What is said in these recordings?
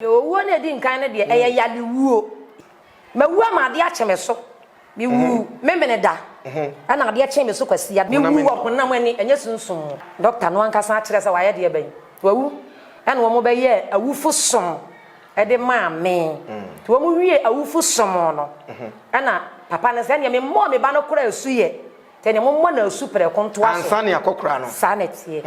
Yo wo na di nkan ne de eye yade wuo. Ma wu amade a cheme so. Me wu memene da. Ana ade a cheme so kwasi ya. Me wu okonam ani enye sunsun. Doctor no anka san kire se wa ye de ben. Wawu. Ana wo mo be ye awufo som. E de ma me. To wo mo wie awufo som no. Ana papa ne se ne me mo me ba no kura asu ye. Te ne mo mo na asu pre konto aso. Ansa ne akokura no. Sa na tie.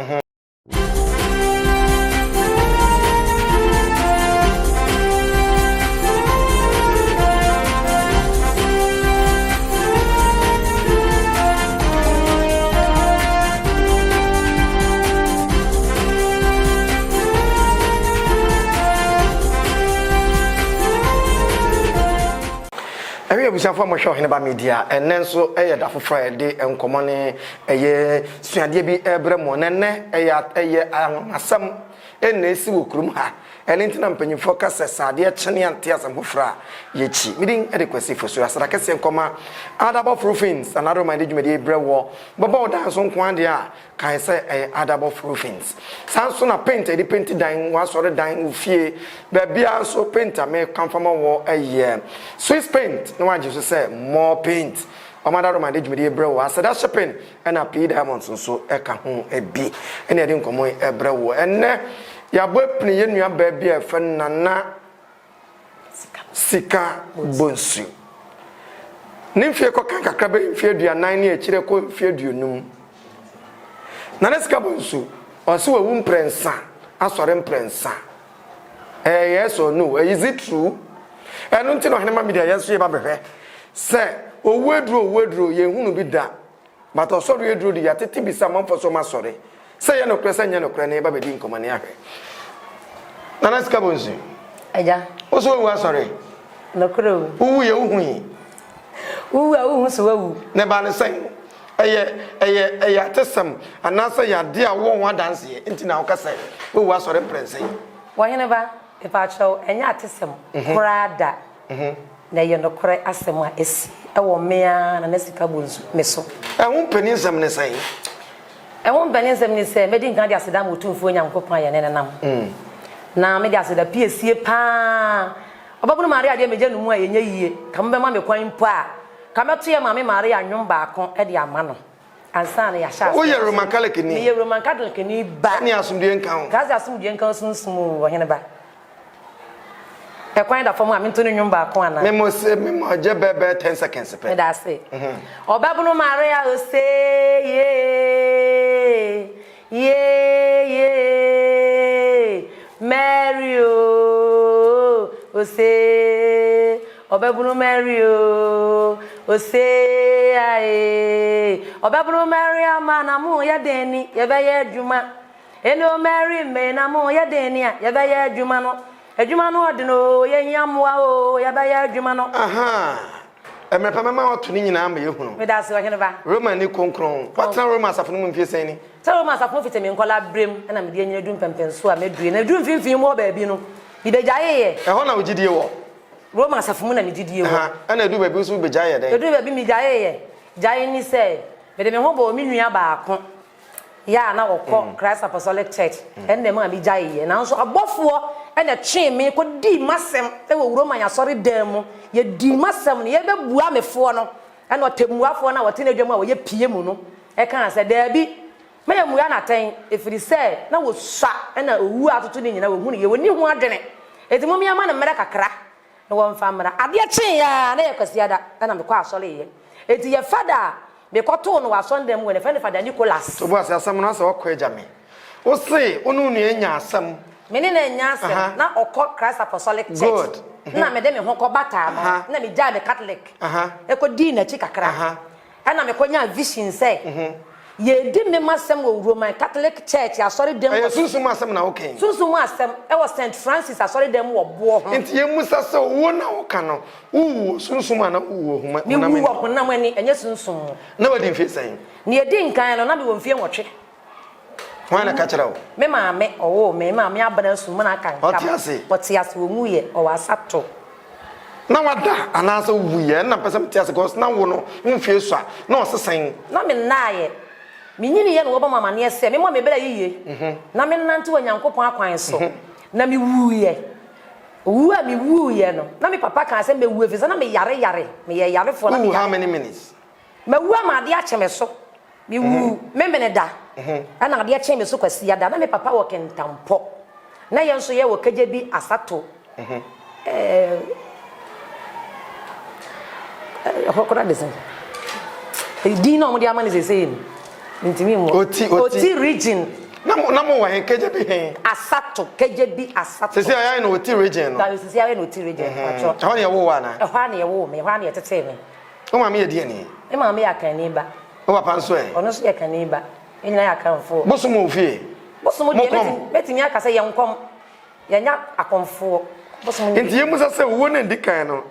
Ewe abusafo mo hwe ba media enne nso eye da foforo de enkomo ne eye suade bi ebre mo nenne eye asam enne esi wokurum ha ene ntina mpanyimfo ka sesade chene ante asam foforo ye chi midin ede kwasi foso asara kese enkoma adabo roofings another mind dwumede ebre wo baba odan so nko ade a kan se adabo roofings sanso na paint ede paint dan wa sore dan ufie ba bia so painter me kamfama wo eye Swiss paint no waje so say more paint Omada Roma de Jumidi Brew, Asada Shopping, and a P Diamonds and so Eka home a B, and I didn't come away a brew, and ya weapon in your baby a friend Nana Sika Bonsu. Nymphia Cocanca Crabbe, feared you 9 years, Chirico, feared you noon. Naneska Bonsu, or so a wound prensa, a solemn prensa. Yes or no, is it true? I don't know how many years you have say. O wedro ye hunu bi da but osoro wedro di yatete bi sama for so ma sore say ye no kresa nya no kra na e ba be di nkomane ahwe nana ska bonzu aja o so wu asore no kro wu ye wu yi wu so wu ne ba ne sen eye atesam anasa ya de a wo ho dance ye ntina wo kasa wu asore prense wo hene ba e pa chaw enya atesam kurada na ye no kore asem a esi e wo mea na nasika bonzu meso e ho mpanin sam ne sen e ho mpanin sam ne se medi nkan dia sedam otumfo nyankopon ye ne nam na me dia seda piesie pa obabunu maria dia meje numu a ye nya yie kam be ma me kwan mpo a kam to ye ma me maria anwom ba akon e dia ma no ansa na ya sha o ye roman catholic ni me ye roman catholic ni ba ni asumdie nkan kaza asumdie nkan sunsun wo hene ba e kwan da fomu a minto nwum ba akon ana memo je bebe 10 seconds pe da say obabunu maria o say ye Mary o say obabunu Mary o say aye obabunu Mary amana mu ya deni ye be ye adwuma eno Mary me na mu ya deni a ye be ye adwuma no adwuma no odino ye hiamoa o ye be ye adwuma no aha emepa mama oto ni nyina ma ye hunu me da se ohene ba Roman ni konkron watra Roman asafo no mfie sen ni ta Roman asafo fite me nkola brem na me de nya dum pempenso a medue na dum finfin mo ba bi no ibejaye ye e ho na ogidie wo Roman asafo mu na medidie wo aha ana du ba bi so bejaye den edu ba bi mi jaye ye jaye ni se me de me ho bo mi nua ba akon ya na wokọ Christ Apostolic Church enne ma bi jaye ye na so abofo ene twe me ko di masem e wo Roman ya sori dan mu ye di masem ne ye bebua mefo no ene otemuafo na wote na dwam a wo ye pie mu no e kan se da bi me ye muya na ten efiri se na wo swa ene owu atoto ni nyina wo hu ne ye woni hu adwene eti mo miama na mmere kakra na wo mfa mmara ade twe ya na ye kwasiada na me kwa asole ye eti ye fada be koto no wa Sunday mu we ne fada Nicholas to bo asam no asa okọ eja me o se onu nu enya asam me ne na enya asam na okọ Christ Apostolic Church na me de me ho ko bata ma na me ja be Catholic e ko di na chi kakra na me ko nya vision say ye di me masem wo Roman Catholic Church asori dem e sunsun asam na okay sunsun asem e wo St Francis asori dem wo bo ho enti ye musa se wo na wo ka no wo sunsun na wo huma na me wo na mani enye sunsun na wadi mfie sen ne ye di nkan no na be wo mfie nwotwe wana ka kira wo me maame owo me maame abana sumu na kan otiase wo mu ye o wasato na wada anasa wu ye na pese mtiase cause na wo no mfie so na osesen na me naaye minyini ye no oba mama ne ese me mo me bela yiye na me nante wa Nyankopon akwan so na me wuye Wu a me wu ye no. Na me papa kan say me wu efisa na me yare. Me ye yare fo na me. How many minutes? Me wu ma de a cheme so. Me wu me me ne da. Ana de a cheme so kwasi ya da na me papa wo kentampo. Na ye nso ye wo kagye bi asato. Hokora desen. Di no mo de amane sese ni. Ntimi mo. Oti region. Namo wa he kagye bi he. Asato kagye bi asato. Sese ayi no oti region no. Da sese ayi no oti region. Ho ne wo wa na. Ho ne wo me, ho ne tete me. O ma me ye die ni. E ma me ya kan ni ba. O wa panso e. Ono so ye kan ni ba. Enya ya kan fo. Bosomo ofie. Bosomo de betimi aka say ye nkom. Ye nya akonfo. Bosomo. Enti ye musa se wo na ndikan no.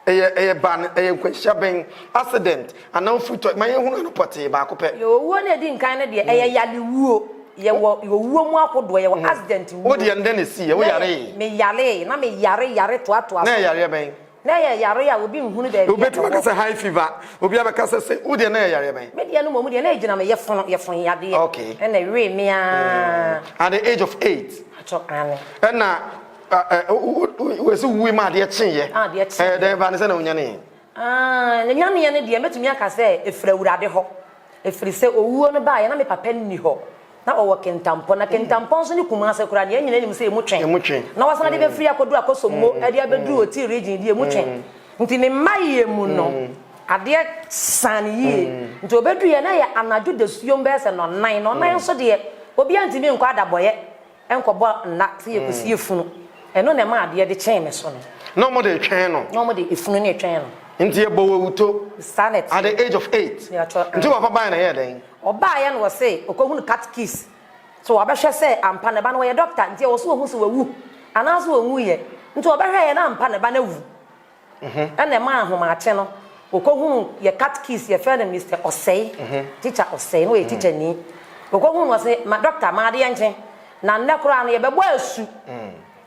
Eye ban eye kwahia ben accident anan futo man ye hunu no pote ba ko pe. Yo wo na di nkan ne de eye yale wuo. Ye wo mu akodo ye wo accident wuo. O de nde na si ye wo yare. Me yare na me yare to ato aso. Na yare ben. Na ye yare ya obi nhunu de. Obi tuma ka say high fever. Obi abaka say o de na yare ben. Me de no mo de na ejina me ye fon yade. Okay. Na we me a at the age of 8. ato ane. Na we so we ma de chenye. De chenye. De ba ne say na onya ne. Na nyane ne de metumi aka say efra wurade ho. Efri se owuo no ba ye na me papa ni ho. Na owo kentampo na kentampo so ni kuma ase kura ne nyina nim se emu twen na wasana de be free akodu akosomo ade abedu oti region de emu twen nti ne maye mu no ade san yi nti obedu ye na ye anaju de suom be se no nan so de obi antimi nkwa adaboye enkobo na se ye kosi efunu eno ne ma ade de chen me so no no mo de twen no no mo de efunu ne twen no nti ye bo wuto sanet at the age of 8 nti papa ba na ye den oba ya no say okohunu catechist so obehwe say ampa ne ba no ye doctor nti wo so wo hu so wu anaso wo wu ye nti obehwe ye na ampa ne ba na wu ene ma ahoma ache no okohunu ye catechist ye friend Mr. Osei teacher Osei no ye teacher ni okohunu wo say ma doctor ma de yenche na nne kura no ye bebo asu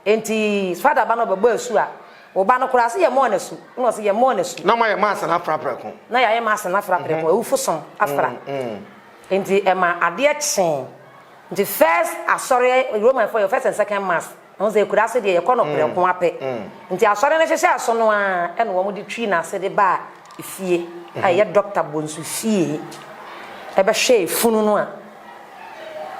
enti father ba no bebo asu a oba no kura se ye mo na su no se ye mo na su na ma ye mass na afra preko na ya ye mass na afra preko wu fuson afra enti ema ade chen the first asore Roman for your first and second mass on say kura se de ye kono preko ape enti asore na hye aso no a ene wo mo de twi na se de ba efie aye doctor bonsu fie e be hwe funu no a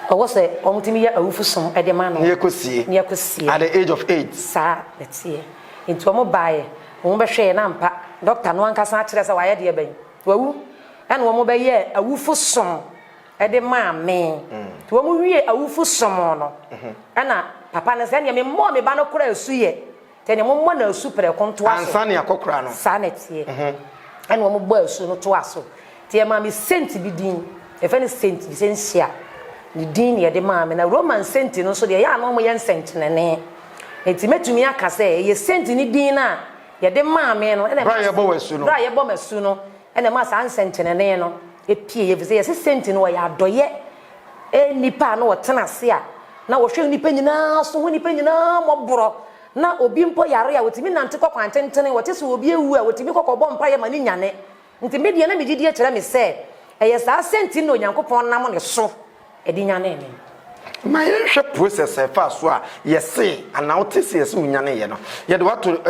owo se omutimi ya awufusom e de ma no ne yakosie at the age of 8 sa let's see enti omo baaye omo be hwe na mpa doctor no ankasa akire se waye de ben wawu ene wo mo be ye awufusom e de ma me to wo mo wie awufusom no ana papa ne se ne me mo me ba no kura asu ye te ne mo mo na asu pre konto aso ansa ne akokura no sa na tie ene wo mo bo asu no to aso tie ma me senti bi din e fe ne senti bi sensia ni din ye de ma me na Roman senti no so de ya no mo ye senti ne enti metumi aka se ye senti ni din na ye de ma me no ene bra ye bo wasu no bra ye bo masu no ene ma sa senti ne no epie ye vise ye senti no ya doye nipa no wotena se a na wo hwe nipa nyina so ho nipa nyina moboro na obi mpo yare ya wotimi nante kokwa ntentene wote so obi ewu a wotimi kokobọ mpa ye mani nyane nti media na megidi akira me se eye sa senti no Nyankopon nam ne so edi nyane ne ma ye hwe process e fa so a ye se ana wote se ye se unyane ye no ye de wato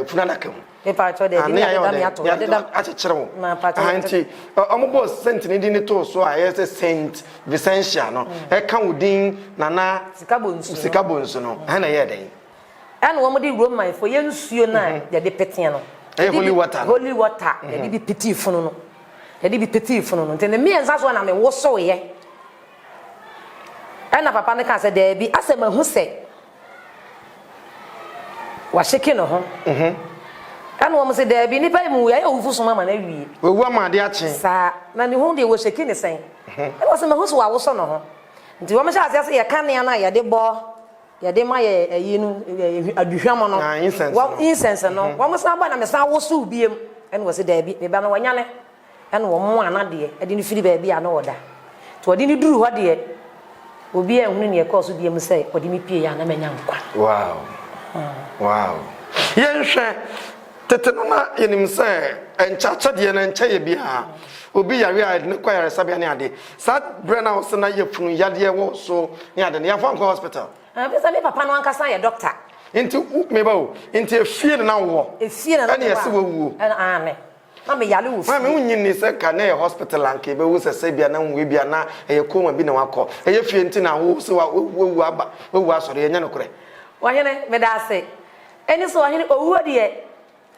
funana kam e pa cho de di na da mi ato de da achekere wo anti omobo senti ni di ni to so a ye se Saint Vicentia no e ka udin nana sikabonsu no na ye den and wo mo di Roman for ye nsuo na ye de petien no holy water ye di bi peti funu no ye di bi peti funu no nte me ensa so na me wo so ye ana papa ne ka se de bi asema hu se wa sheke no ho ana wo mo se de bi ni pa mu ya owu so mama na wi owu amade ache sa na ni hu de wo sheke ne sen e wo se ma hu so wa wo so no ho nti wo mo sha ase ye kan ne na ye de bo ya de ma ye yinu aduhwam no wa incense no wo mo sa ba na me sa wo so biem ene wo se da bi me ba no wanyane ene wo mo anade e de ni firi ba bi ana oda to odi ni duru ho de obi ehunu ne e course biem se odi mi pie ya na menya nkwa wow yenhwe tete no na yenim se enchacha de na encha ye bi ha obi yare a ne kwa yare sabia ne ade sa brena wo na ye funu yade wo so ne ade ne ya fa hospital pesa me papa no ankasa ye doctor Into mebo, into a fear now. A fear and yes, woo. And Anne. Mamma Yalu. Mamma, when you say Cane hospital and cable was a Sabian and Wibiana, a coma binawako, a fientina who was sorry, and Yanokre. Why, Medase. And so I know dear.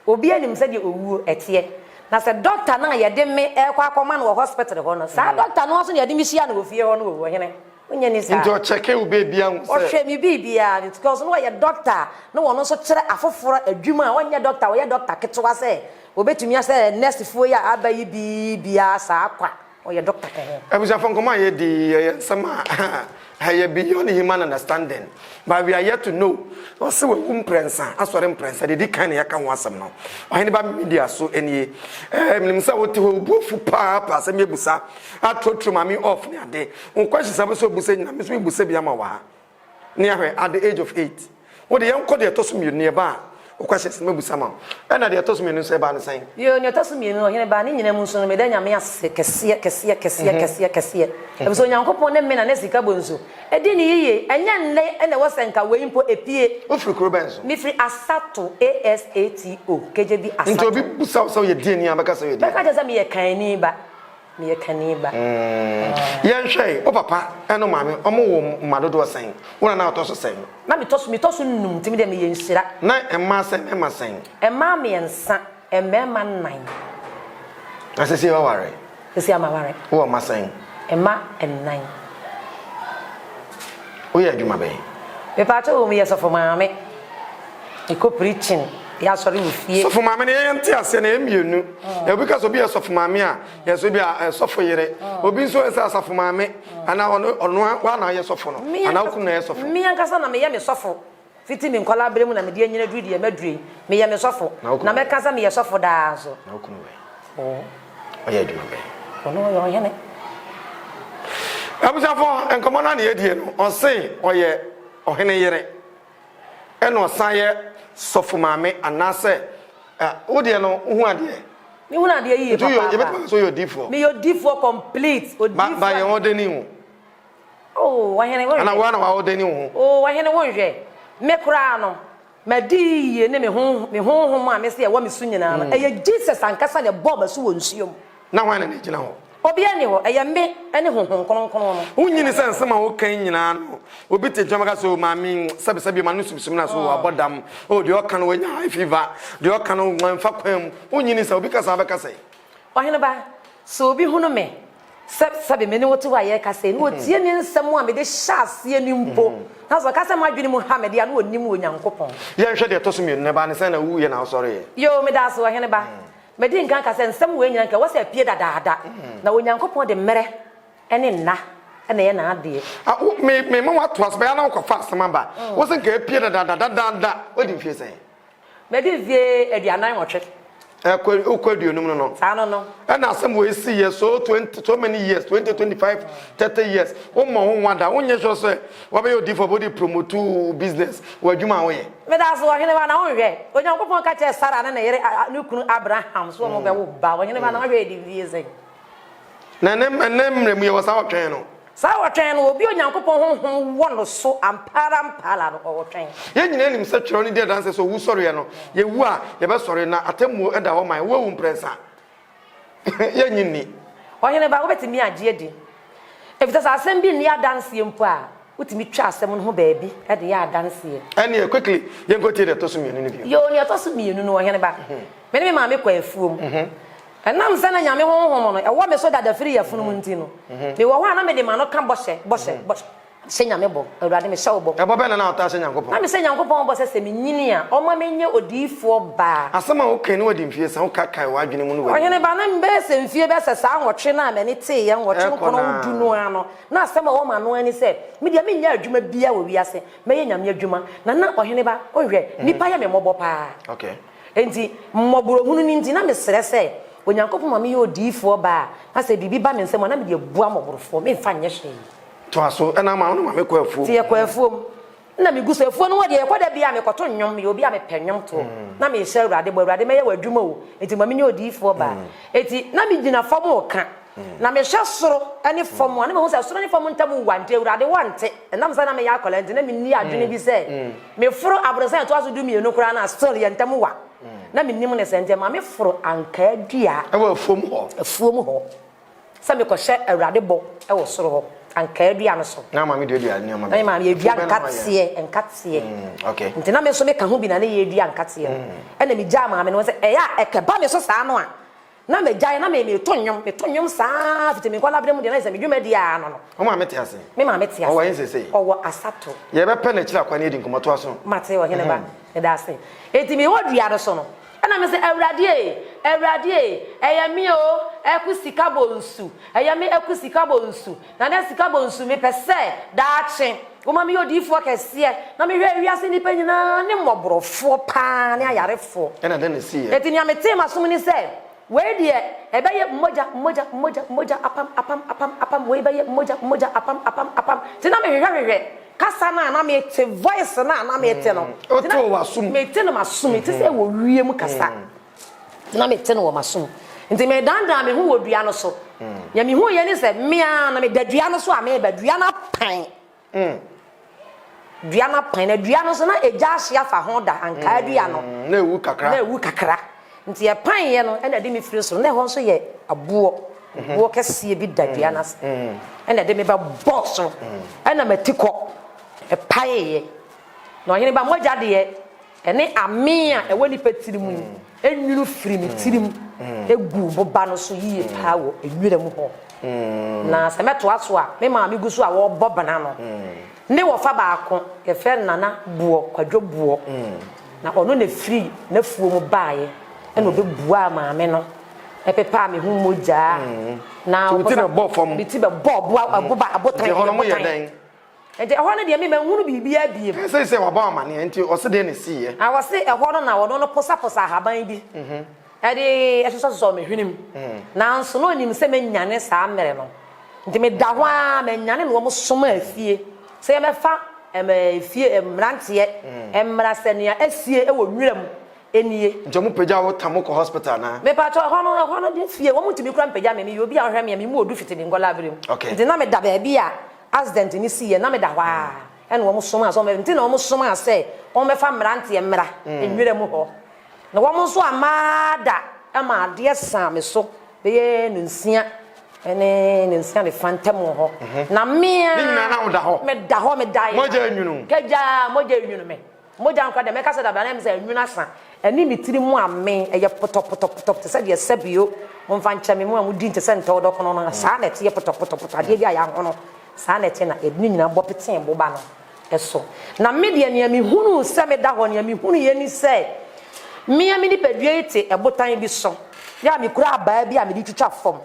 Obianim said you etie. Na se doctor na ye de me e kwa koma na hospital ho no. Sa doctor no so ye de me hia na ofie ho no wo hene. Onye ni sa. Into check you baby am say. O hwe mi bibia because no ye doctor no wo no so kire afoforo adwuma onye doctor wo ye doctor ketewa se obetumi ase nurse fo ya abayi bibia sa akwa o ye doctor ke he. Abuja fon koma ye di sama Higher beyond human understanding, but we are yet to know. Also, prensa, asore prensa, the kind of yakan wasam now. I never media so any. Limsa what to bufu pa, as a mebusa. I told to mammy off near day. On questions I was so busy, Miss Busebiama. Near her at the age of 8. What the young called the tosum nearby. O questions mebusama. And at the tosum in Seban saying, you your tosum in Bani, Musun, Medania, Cassia. I was on your company men and Nessica Bunzo. A dinny, and yan lay and the was and Kawin po a P. Ufri Crubenzo. Mifri Asato, ASATO, KJB Asato. Into Busa, so you didn't because you did. I just me a caniba. Me a caniba. Yan shay, oh papa, and no mammy, or more mother was saying. One out also saying. Mammy toss me tossing to me in Sira. Night and Master Emma saying. And mammy and son, and man 9. I say, oh, worry. You see, I'm a worry. Who am I saying? Emma and 9. We are Juma Bay. The part of me as of mammy. You could preaching. Yes, sorry, so for my many aunties and you knew. Because of beers of mamma, yes, we be a software. Obi so as of mammy, and now on 1 year of me, and now come years of me and Cassana may am suffer. Fitting in collaborating and median dreedy, medry, may am suffer. Now, Casa me a suffer dazzle. No, come away. Oh, yeah, do obey. Oh, no, you're henny. I was a and come on, dear, or say, or ye, or henny yere. And or sire. Sofu mame anase wo de no hu ade me hu ade yi papa so you defo me your defo complete o defo ba ye odeni hu oh wa hene won ana wa odeni hu oh wa hene won hwe me kura no ma di ye ne me hu ma me se ye wa me su nyina na e Jesus ankasa ne bob so won suom na wa ne gina ho obi ani ho eye me ene honhon kronkron no unyini sense ma wo kan nyina no obi te dwama ka so mami sabe ma no subsum na so abodam o de o kan wo nya high fever de o kan wo mfa kwam unyini se obi kasa abeka sai ohene ba so obi hu no me sabe me ne wotu wa ye kasa ni otie ni nsem a me de hyase ani mpo na so kasa ma dwene mu ha me de na onim onyankopon ye hwe de to so me ne ba ne se na wu ye na so ye yo me da so ohene ba Medi nkan ka se nsem we nyina nka wo se pie dadaada na onyankopon de mere ene nna ene ye na ade me ma wato asba na ko fast mamba wo se nka pie dadaada odi fie sen medi vie aduanan wotwe okwaduonum no sa no na asem we see year so 20 so many years 20 25 30 years wo mo ho wada wonye so se wo be odi for body promote business wo adwuma wo ye me da so hene ba na wo hwe onyankopon ka che Sara na yere nukunu Abraham so mo be wo ba wo hene ba na hwe di vie sen na nem ye wo sa wotwen no sa wotwen no obi onyankopon honhom wo no so ampara no wotwen ye nyina nim se twero ni de dance so wu sori no ye wu a ye be sori na atemu eda ho man wo wu mpresa ye nyini o hene ba wo betimi agye di efita sa asem bi ni dance ye mpo a utimi twa asem no ho baabi e de ya dance ye ene quickly ye nkoti de to so mienu ni bi yo ni to so mienu no o hene ba me ne me ma me kwa afuom enam sana nyame honhom no e wo me so dada firi ya funu nti no me wo ho na me de ma no ka bose se nyame bo awurade me hye bo e bo be na ota se nyankopon na me se nyankopon bo se me nyini a o ma menye odifo ba asema wo kan wo di mfie sa wo ka kai wadwene mu no wo hene ba na mbe se mfie be se sa nwotwe na me ne te ye nwotwe no kono du no ano na asema wo ma no ani se me de me nya adwuma bia wo wiase me ye nyame adwuma na ohene ba o hwe nipa ye me mobo pa okay enti mmoburo hunu ni ndi na me sere se onyankopon ma me ye odifo ba na se bibi ba me nsem na me de bua moborofo me mfa nye hwe to aso ena ma no ma me kwa afuo tie kwa afuo na me gusa afuo no wode ekwa da bia me koto nwom ye obi a me pennwom to na me hye awurade bo awurade me ye wadwuma o enti ma me nye odifo ba enti na me gina fam o ka na me hwe soro ene fom ane me hu se soro ne fom ntam wante urade wante enam sa na me ya akola nti na me ni adwene bi se me foro abrosan to aso du mi no kura na still ye ntam wa na me nim ne se ntem ma me foro anka adua e wa afuom ho sa me ko hwe urade bo e wo soro ho anka adua no so na ma me dua ni ma me ma me dua nkatie okay nti na me so me ka ho bi na ne ye dua nkatie ene me gya ma me no se e ya e ka ba me so sa no a na me jai na me tonyom sa fiti me kwala bremu de na se me dwuma dia no o ma meti ase me ma meti ase o wa nsese o wa asato ye be pe na kira kwa na edi nkomoto aso mate o hene ba e da ase eti me ho dua do so no na me se awrade eya mi o ekusika bonsu eya mi ekusika bonsu na na sika bonsu me pese da ache o ma mi odifo kese na me hwe wiase ni panyina ne moborofo pa ne ayarefo na den si eti ni amete masom ni se we die ebeye moja apam we beye moja apam tina me hwehwe kasa na me te voice na me te no tina wasum me te no masum te se wo wiem kasa tina me te no wo masum nti me danda me hu wo dua no so ya me hu ye ni se mea na me dadua no so a me ba dua na pan dua na pan na dua no so na eja ahia fa ho da anka dua no na ewu kakra nti ye pan ye no ena de me firi so na ho so ye abuo kese bi dadua na se ena de me ba boss ena matiko e pan ye no hene ba moja de ye ene ame a e woni petirimu enwuru firi me tirimu egu boba no so yiye pa wo enwure mu ho na se meto aso a me ma me gusu a wo bobana no ne wo fa ba ako ye fe nana buo kwadwo buo na ono na firi na fuo mu baaye eno be bua maame no e pepa me hu moja na o ti na bo fom bi ti be bo bua abuba abotan hono mo ye den enti e hono de me hunu bibia biem se wa ba amane enti o se de ne si ye a wo se e hono na wo no posa haban bi e de e so me hwenim na nso no nim se me nyane sa mere no nti me da ho a me nyane no mo soma afie se me fa fie emrantie emrasenia asie e wo nwuram enie njomu peja wo tamoko hospital na me pa to hono de fie wo mutimi kura peja me yo bi ahwe me mu odu fitini ngola brem nti na me da ba bia accident ni si ye na me da wa ene wo soma so me nti na wo soma se wo me fa mrantie emra enwuram ho na wo so amada ama de san me so be ye nsia ene nsia de fantem ho na me ni na na wo da ho me da ho me dai moja enwunu keja moja enwunu me moja nka de me ka se da ba na me se enwunu asa eni mitiri mu ame eye potop te se de sebio mo mfa ncha me mu amudi nte se nte odo kono no sa na te ye potop ade bia ya ho no sa na te na edni nyina bo peten bo ba no eso na me de ne mi hunu se me da ho ne mi hunu ye ni se me ami ni padua ite ebotan bi so ya mi kura aba bi a me di twitwa fom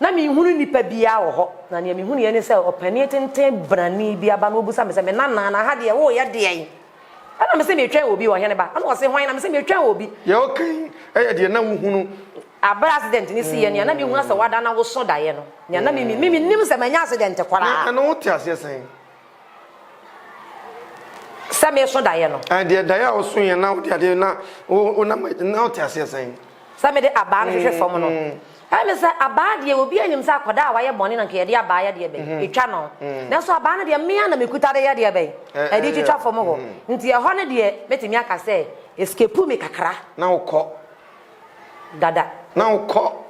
na mi hunu nipa bia wo ho na ne mi hunu ye ni se opani tenten brani bia ba no obusa me se me na ha de wo ye de yen ana me se me twen obi wo hene ba ana wo se hwan na me se me twen obi ye okay e de na wo hunu abra accident ni si ye ne na mi hu asa wada na wo so da ye no ne na mi nim se manya accident kwara ana wo ti ase sen se me so da ye no and de da ya wo so ye na wo de na wo na wo ti ase sen se me de aba no hwehwe fom no I mean, about the obi anim sa koda wa ye boni na nke de aba ya de be etwa no na so aba na de me na me kuta de ya de be e di twitwa fom ho nti e ho ne de metimi aka se escape me kakra na wo dada na wo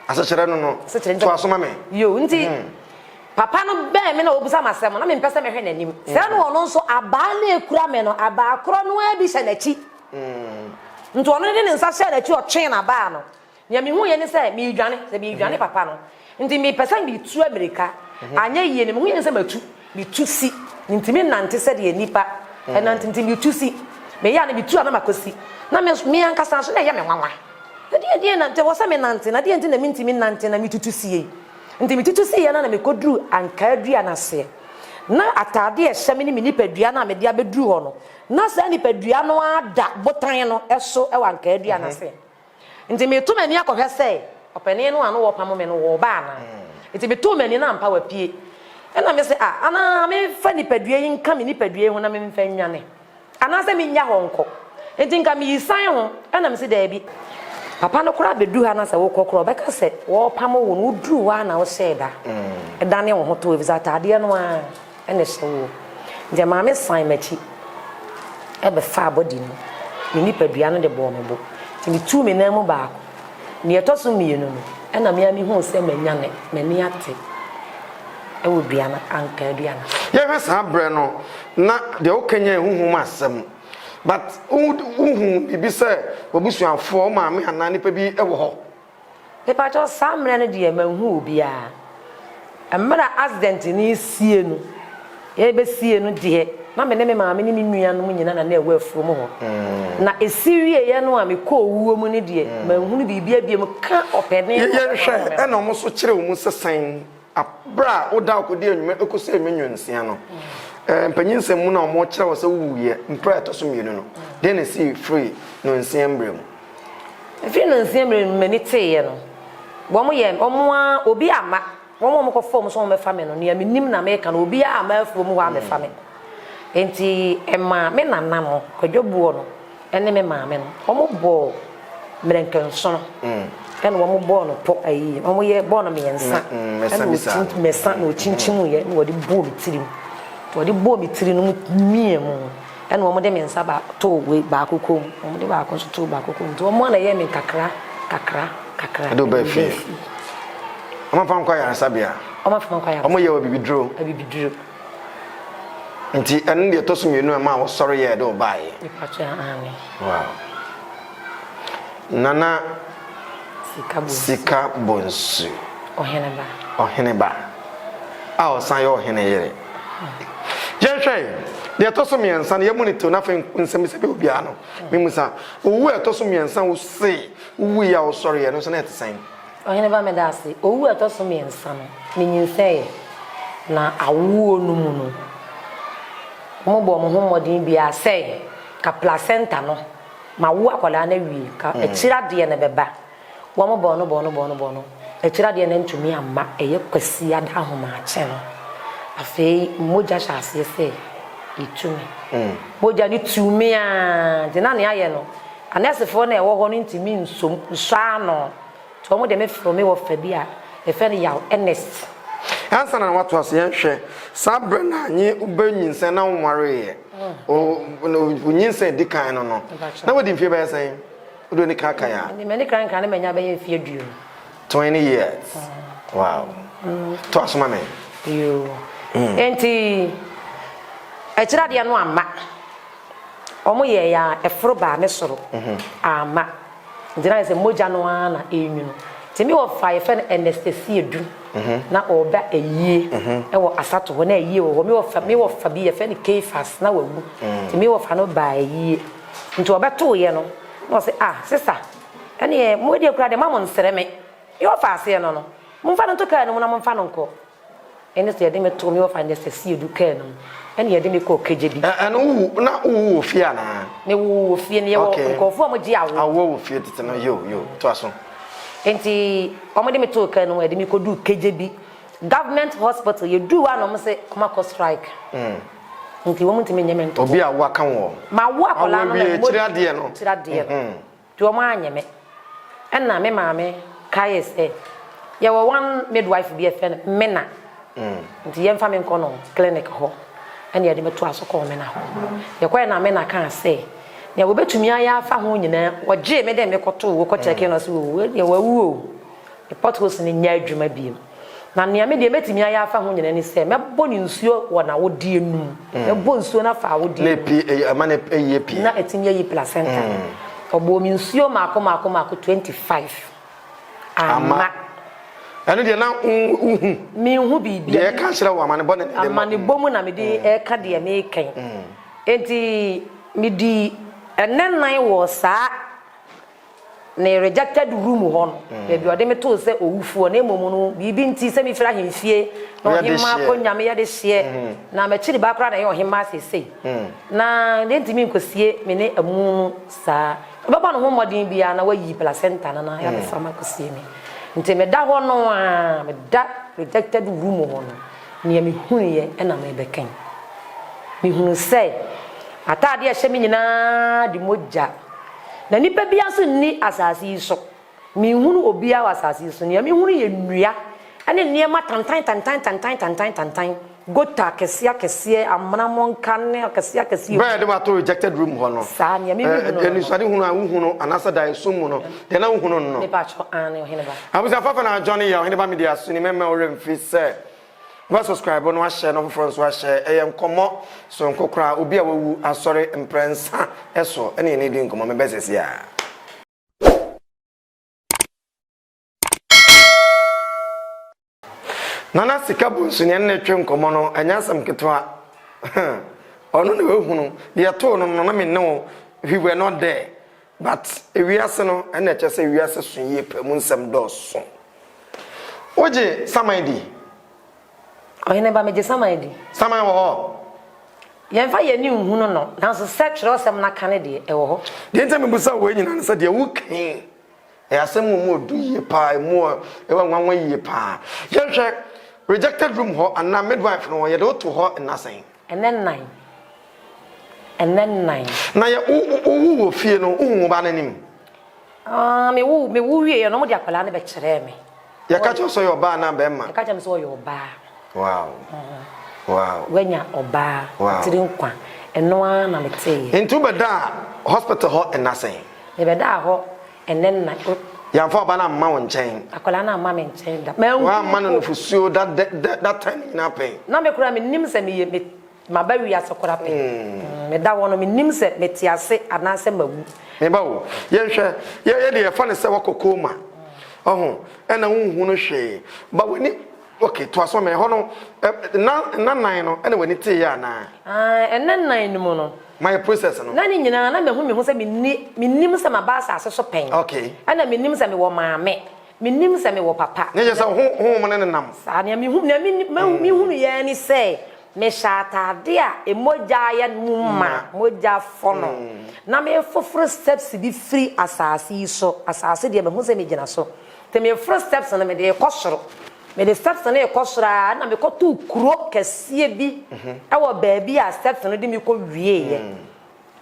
asechere no to asoma me yo nti papa no be me na obusa masem na me mpese me hwe nanim se no ono nso aba na ekura me no aba akro no abi hye nachi nti ono de ne nsa hye nachi o twen na ba no ya mi hu ye ne se mi dwane papa no nti mi pesa mi tu America anya ye ne mi hu ye ne se matu mi tu si nti mi nante se de nipa enante nti mi tu si me ya ne mi tu ana makosi na me ankasa so na ya me nwanwa de nante wo se me nante na de nti na mi nti mi nante na mi tutu si nti mi tutu si ya na me kodru anka adua na se na atade e hye me ni mi nipadua na me de abedru ho no na sa nipadua no ada botan no eso e wanka adua na se nti me to mani akohwe se opani no anu wo pam me no wo ba na nti me to mani na ampa wa pie na me se ana me fa nipadua yi nka me nipadua hu na me mfa nwane ana se me nya ho nko nti nka me yisan ho na me se da bi papa no kura bedu ha na se wo kokoro beka se wo pamo wo no duru wa na wo sheda edane wo ho to visa tade no a ene se wo je ma me san machi ebe fa body no ni nipadua no de bo me bo ti mi tu me na mu ba ni etoso mienu no ena me ami hu se manyane mani ate ewo bia na anka bia na ye hwesa bre no na de o kenya huhu masem but uhu bibi se obusuafo ma me hana nipa bi ewo ho pepa cho samre no de manhu bia amra accident ni sie no e be sie no de na me ne me maame ni nua no nyina na na ewo afuo mo ho na esiwie ye no a me ko wuo mu ni de manhu ni bibia bia ka opene ye hwe e na mo so kire wo mu sesan abra oda okodi anwuma ekose menwonsia no mpanyinsem mu na omo kire wo se wuye mpra to so mienu no den na see free no nsiem brem free no nsiem brem mani teye no bo mo ye omo obi ama wo mo ko form so mo mefa me no ne nim na me ka no obi ama afuo mu wa mefa me enti ema me nana mo kwadwobuo no ene me maame no omo bo mrenkenso no ene wo mo bo no po ayi omo ye bo no me yensa mesa no chinchimu ye no wodi bo mi tirim wodi bo mi tiri no mie mu ene wo mo de me nsa ba to we ba kokom wo de ba ko so to ba kokom to mo na ye me kakra do ba fi ama pam kwa ya sabia oma fam kwa ya omo ye obibidro nti ene de to so mienu ma wo sori ye do ba ye wow nana sika bonsu ohene ba a o san yo ohene yere jenhwe de to so miensa ne yemunito na fe nsem se be obia no memusa owu e to so miensa wo se owu ya wo sori ye no so na etsen ohene ba me da se owu e to so miensa no menyinsɛ na awo no mu no mo bo mo homodin bia sɛ ka placenta no ma wo akwala na wi ka ekira de na beba wo mo bo no ekira de na ntumi amma eye kwasi ada ahoma ache no afei moja shase se itumi moja ni tumi a de na ne aye no anesefo na ewo ho no ntumi nsom swa no to mo de me fro me wo fa bi a e fe ne yaw honest ansa na watu ase yenhwe sabre na anyi ubanyinse na nware ye o unyinse dikan no na wodi mfie ba yesen odo ni kaka ya ni me ni kan kan me nya ba ye fie duo 20 years wow to asoma me yo enti ekira de no amma omo ye ya efro ba me soro ama ndina se moja no ana enyu timi wo fa ye fe anesthesia du na oba eyie e wo asato ho na eyie wo me wo fa bi ye fe ne kefas na wagu timi wo fa no ba eyie nti obeto ye no no se sister ene mo de kura de mamon nsere me yo fa ase no mo fa no to ka no na mo fa no nko ene se de me to me wo fa anesthesia du ka no ene ye de me ko kejebi ene na wo fie ana me wo fie ne ye wo ko fu mo ji awo wo fie tete no yo to aso enti omo de me to ka no e de me ko du kejebi government hospital ye du wa no mo se koma ko strike nti wo mutime nyeme nto obi a wa kan wo ma wo akola no me mo tira de no to mo anyeme enna me maame kai se ye wo one midwife bi efe mena nti ye mfa me nko no clinic ho ene ye de me to aso ko mena ho ye kwa na mena kan se ne wo betumi aya afa ho nyina wo je me de me koto wo ko check no se wo ye wa wuo e potholes ni nya adwuma bi na ne me de metumi aya afa ho nyina ni se me bo ni nsuo wo na wo die num me bo nsuo na fa wo die le pi amane eye pi na etimi yi placenta obo mi nsuo mako 25 ama anu de na mi hu bibi de ka hira wo amane bo ne de amane bomu na me de e ka de me kan enti mi di enenan wo sa ne rejected room ho no be ode me to se owufuo na emomu no bibi nti se mi fira hemfie na ohima ko nyame ya de hye na me chiri ba kra na ye ohima sesei na de ntimi nkosie me ne amu sa baba no ho modin bia na wayi placenta na ya be fama kosie me nti me da ho no a me da rejected room ho no ne me huniye na me be kan me hunu se atade a hye me nyina di moja na nipa bia so ni asase so mi hunu obia wa asase so ne mi hunu ye nnua ane niema tantan gota kese amana monka ne kese bed wa to rejected room ho no sa ne mi hunu eni so de hunu anasa da so mu no de na hunu no ne pa cho ane o hene ba abusa fafa na Johnny ya hene ba media so ni meme o remfi se wa subscribe no wa share no friends wa share nkomo so nkokra obi a wawu asori imprensa eso ene ne di nkomo me bezesi ya Nana sikabu nsunya na twe nkomo no anyasam ketwa ono ne wehunu de to no na me no we were not there but ewiase no na chese ewiase sunye pemu nsem doso oje samaidi oyene ba meje samaidi samai wo ho yen fa ye ni nhunu no na so sekro sem na kane de e wo ho de ntem busa wo nyina nsa de wo kan e asem mo odu ye pa mo e wa nwanwa ye pa yenhwe rejected room ho and na midwife no ye do to ho na sen and then nine na ye wo fie no wo ba nanim me wo wie no mo de akwala ne be kire me ye ka cho so yo ba na be ma ye ka cha me so yo ba wow wenya oba tiri nkwa eno na mete into beda hospital ho na sen e beda ho and then ya fa ba na ma won chen akwala na ma me nchen da wa ma no fusuo that time na pen na me kura me nim se me ma ba wi asokora pen me da wono me nim se me ti ase anase mawu me ba wo ye hwe ye de ye fa ne se wakokoma oho e na hu no hwe ba woni okay to aso me ho no na nan no e na woni te ya na nan no mo no my process no na ni nyina na me hu se me nim se ma ba asa so pen okay ana me nim se me wo maame me nim se me wo papa ne je se ho mo ne nam sa na me hu na me hu ya ni se me shatade a emoja ya mumma moja fono na me foforo steps bi free asase so asase de me hu se me gina so te me first steps na me de kosoro me de steps na e kosora na me kotu kuro kese bi e wo baabi a steps no de me ko wie ye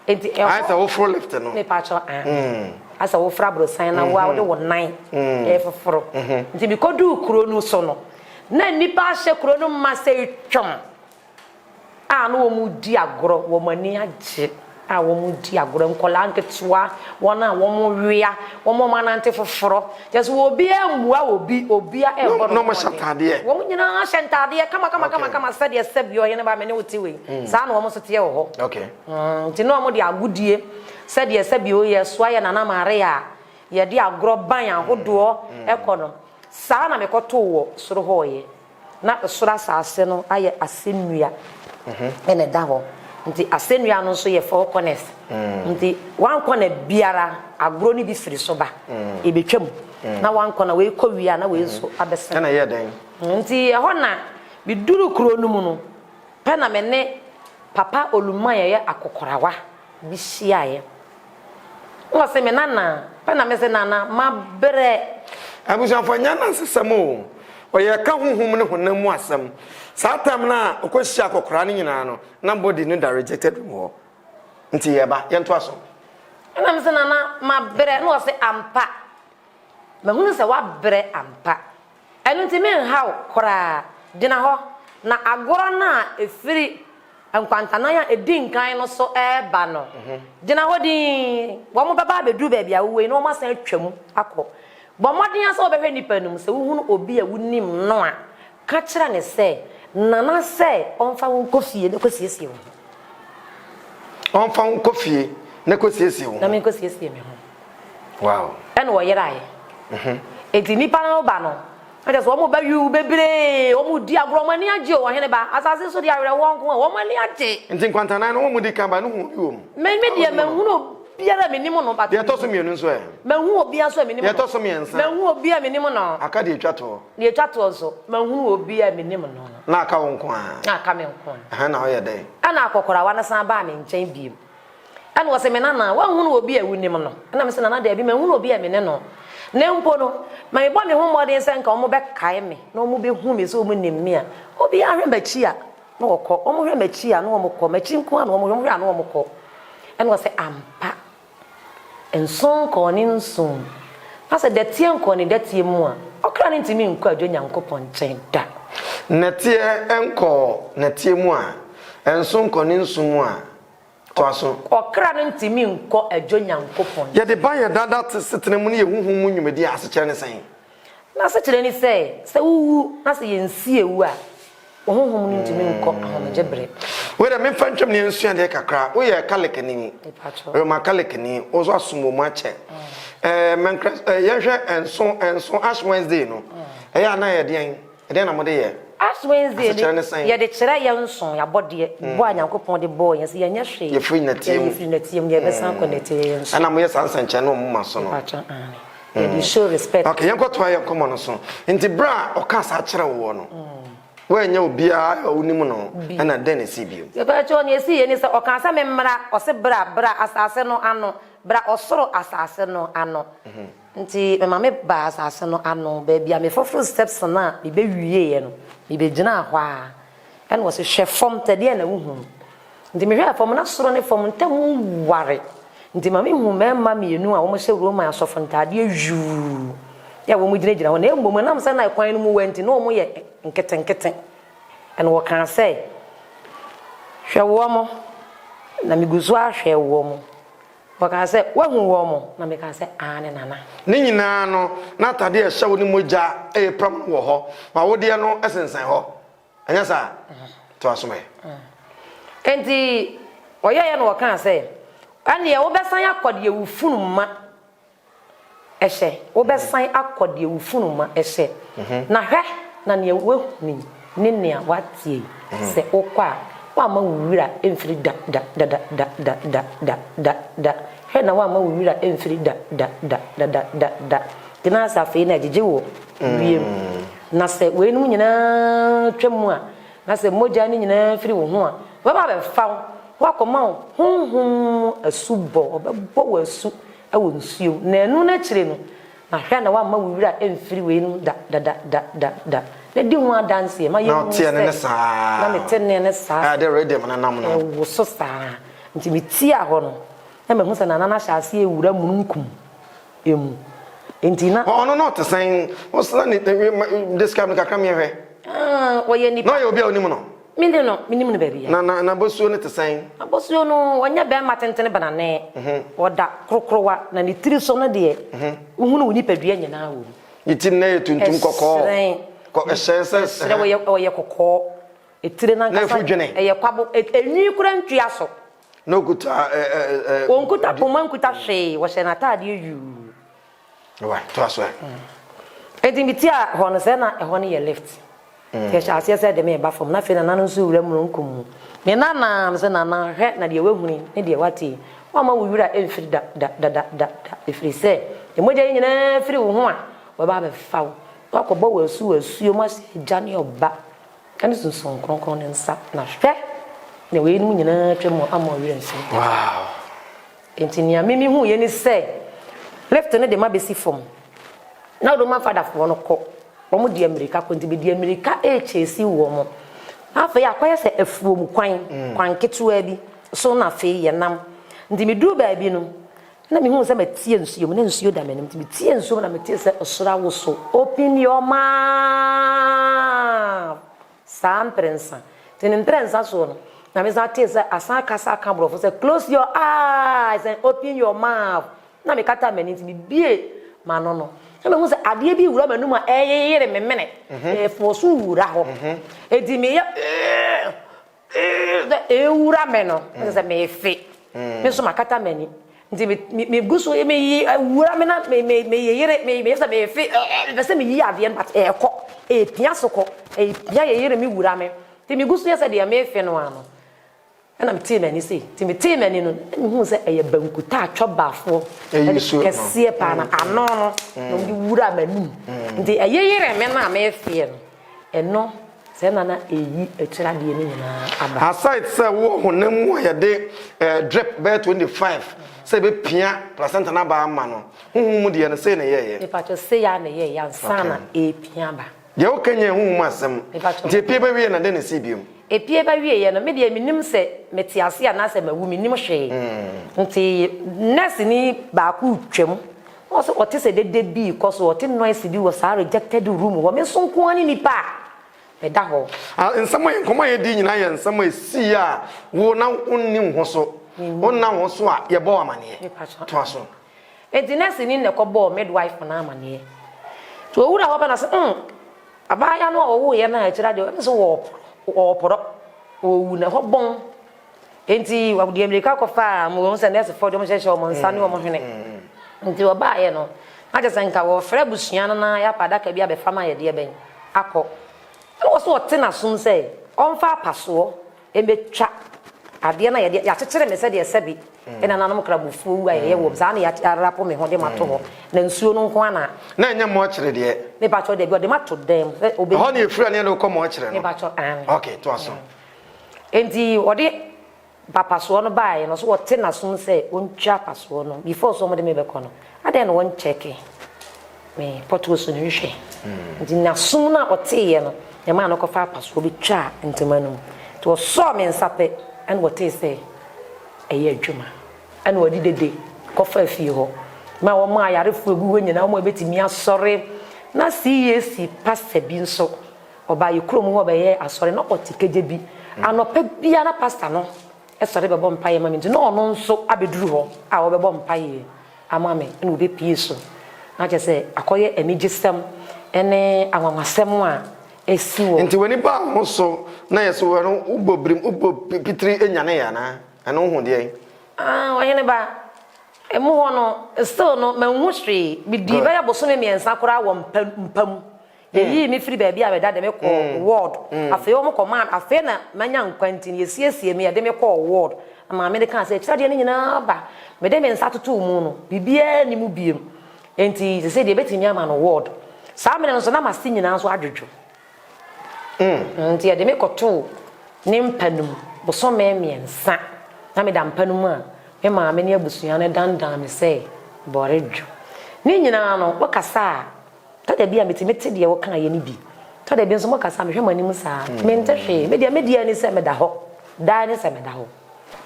enti e I say wo for lift no me pa cho asa wo fra bro san na wo de wo nine e foforo enti me ko du kuro no so no na nipa hye kuro no ma se twom no wo mu di agoro wo mani agye wo mu di agoro nkola nketwa wona wo mu wia wo mu manante foforo just wo bi amua obi a ebo no mo shatade wo mu nyina shatade kama said ye sebio ye ne ba me ne wuti we sa na wo mu sote wo ho okay ti no mo di agudie said ye sebio ye so ye nana maria ye di agoro ban ahodo ekono sa na me koto wo soro ho ye na soro asase no aye asenua ene da ho nti asenua no so ye four corners nti one corner biara agro ni bi firi so ba e betwam na one corner we ko wia na we so abesen na ye den nti e ho na bi duru kuro no mu no pe na me ne papa oluma ye akokorawa bi hia ye wo se me nana pe na me se nana ma bere abusan fa nya na sesamo o ye ka honhom ne honam mu asem satam na okohia akokora ne nyina no na body no da rejected wo nti ye ba ye nto aso na me se nana ma bere no se ampa me hunu se wa bere ampa enu nti me nhaw kora dina ho na agoro na efiri enkwantana ya edinkan no so eba no dina ho din wo mo baba bedu ba bia wo no ma san atwam akọ bo modin asa obehwe nipa num se wo hunu obi a wunim no a ka kira ne se nana se onfa won kofie ne kosiesie wo onfa won kofie ne kosiesie wo na me kosiesie me ho wow ene wo yerae eti nipa no ba no aja so mo ba yu bebre o mu di agro mani age o hene ba asase so di awere won ko o mani age nti kwantana no mo di kan ba no hu yu me dia me hunu biara me nimo no ba de to so mienu nso me hu obi aso me nimo de to so miensa me hu obi a me nimo no aka de twato de twato so me hu obi a me nimo no na aka won ko na aka me nko aha na o ye de ana akokora wa na san ba me nchen biem ana wo se me nana wa hu obi a wunim no ana me se nana de bi me hu obi a me ne no ne mpo no ma ibo me hu modin se nka omo be kae me na omo be hu me so omo nim me a obi ahwe machi a na okọ omo hwe machi a na omo kọ machi nko a na omo hwe na omo kọ ene wo se ampa enson ko ni nson asa de tie nko ni de tie mu a okra ni ntimi nko adwo nyankopon nchen da netie enko netie mu a enson ko ni nson mu a to aso okra ni ntimi nko adwo nyankopon ye de ban ye dada setene mu ne ye huhum mu nwumedi ase kire ne sen na se kire ni se wu na se ye nsi ewu a huhum ni ntimi nko ahomeje bre we da me fantwem ne nsuan de kakra we ye kalekani we ma kalekani ozo asumo mu ache menkra ye hwe enson ash Wednesday no ya na ye den na mo de ye Ash Wednesday ye de kire ye nson ya bode bo anyankopon de bo ye se ye nya hwe ye free na tie mu ye be san connect ye nson ana mo ye sansan che no mo maso no ye di show respect okay yen kwato ye komo no so nti bra o ka sa kire wo no we nya obia onimu no ana den na sibio ye ba cho ne si ye ni se o kan sa me mmra o se bra asase no ano bra osoro asase no ano nti me mama ba asase no ano ba bia me foforo steps na me be wiye ye no me be gina hwa en wo se hwe fom tade na wuhu nti me hwe fom na soro ne fom ntam ware nti mama hu mema mienu a wo mo hye Roma asofo ntade ayu ya wo mo gina ho na embom na msa na kwan no mu wenti na wo mo ye nketen en wo kan say hwe wo mo na me guzu ahwe wo mo waka se wahu wo mo na me ka se ane nana ni nyina no na tade e hye wo ni moja e pram wo ho ma wo de no esensan ho anya sa to asome enti oye no waka se ane ye wo besan akode ewu funuma ehye wo besan akode ewu funuma ehye na hwe na ne wo ni ne watie se okwa wa ma wura emfiri da he na wa ma wura emfiri da kina sa fe na jeje wo wiem na se we nu nyina twam a na se moja ni nyina firi wo ho a wa ba be fa wa koma honhom asubo obebo wo asu awo nsuo na enu na kire no na hwe na wa ma wura emfiri we nu da na di ho dance ma ye na tie ne saa na me tenne ne saa de rhythm na nam no wo so saa nti me tie a ho no na me hu se na nana hyase ewura mununkum emu nti na ono no te sen wo sa ni describe no kakra me hwe wo ye ni no ye obi a onimu no minim no baby na bosuo ne te sen abosuo no wonya be matentene banane woda krokrowa na ni tiri so no de uhunu woni padua nyina wo yitim na ye tuntum kokko ko essence wo ye kokko etire na nkasa ye kwabo enyi kura ntua so no kuta onkuta poma nkuta hwe wo hye na tade yu wa to aso edimitia ho no se na ho no ye lift ke shaase se de me ba fom na fe na nanu so wura mu nkum me na na se na na hwe na de wehuni ne de wati wa ma wo wura emfiri da efiri se de moja nyina firi wo ho a wo ba be fawo wakobo wasu mo se jani oba kan sunsun kronkron ne nsa na hwe na we nu nyina twem amo wira nsi wow entinia mimi hu ye ni se left ne de ma besi fom na do ma father fo no ko wo mo di America ko nti be di America chesi wo mo afa ya kwaye se afuo mu kwan ketua bi so na fe ye nam nti me du ba bi no na me hu se matie nsuo me na nsuo da me nti matie nsuo na matie se osora wo so open your mouth sam prensa tin prensa so no na me za tie se asaka saka bro se close your eyes and open your mouth na me kata me nti me bie ma no no na me hu se ade bi wura manum a eyeyere me mene fo so wura ho edi me wura me no se me fe me so makata meni nti me guso me yi wura me na me yere me se me fe be se me yi ade but ko pia so ko pia yere me wura me nti me guso yesa de me fe no ano na me ti mani se nti me ti mani no hu se bankuta atwobafo kese pa na ano no me wura mani nti yere me na me fe no eno se na eyi etira de ni nyina aba aside se wo honam ye de drip be 25 se be pia placenta na ba ama no huhu mu de ne se ne ye e pa cho se ya ne ye ya sana e pia ba de o kenye hu mu asem de pie ba wie na de ne si biom epie ba wie ye no me de minim se metiase ana se mawu minim hwe nti nurse ni ba ku twem also ote se de bi because ote noise bi was a rejected room wo me sonko ani ni pa me da ho nsam ye nkoma ye di nyina ye nsam esi a wo na onni ho so wonna ho so a ye bo amane to aso enti nurse ni ne ko bo midwife na amane to owura ho ba na se abaya no owo ye na akira de so wo poro owu na ho bon enti wa de America ko fa mo se nurse for dem hye mo nsa ne wo mo hwene enti wo ba ye no aja sanka wo frɛ busua no na ya pada ka bia be fama ye de ben akɔ wo so wote na sun se onfa paso emetwa ade na ye ya kyekere me se de se bi ena nanom krabufu wu aye wo za na ya arapo me ho de mato ho na nsuo no nko ana na enya mo kyere de me ba cho de bi o de mato dem obe ho na efura ne no ko mo kyere no me ba cho okay to aso enti wo de papa so no ba ye no so wote na sun se ontwa paso no before so mo de me be kono ade no won check me poto so ni hwe enti na sun na wote ye no ye ma no ko fa paso bi twa ntemanu to so me nsape and wote say eye adwuma ana wadi dede kofa fie ho ma wo ma yarefo egu nyina wo betimi asore na CAC pastor bi nso oba ye krom ho ba ye asore na otikeje bi anopa bia na pastor no esore bebo mpaye ma minti no ono nso abeduru ho a wo bebo mpaye amame na obe pie so na je se akoye emigisem ene anwanwasem a esi wo nti wani ba ho so na yeso wo no ubobrim pitri enyane ya na eno hu de oyene ba emu ho no still no manhu hwe bi di ba ya boso me miensa kora wo mpam yi mi free baby abeda de me ko ward afi o mo command afi na manya nkwanti ne yesiesie me de me ko ward ama me de kan se tira de ne nyina ba me de mensa tutu mu no bibia ni mu biem enti se de betimi ama no ward sa me no so na masi nyina so adwodwo nti de me ko to ne mpanum boso me miensa na me da mpanum a me ma me ne abusua ne dandan me se boredwo ni nyina no wakasa tada bia metimete de wo kan ye ni bi tada bi nso mo kasa me hwema nim saa me ntehwe me dia ni se me da ho da ni se me da ho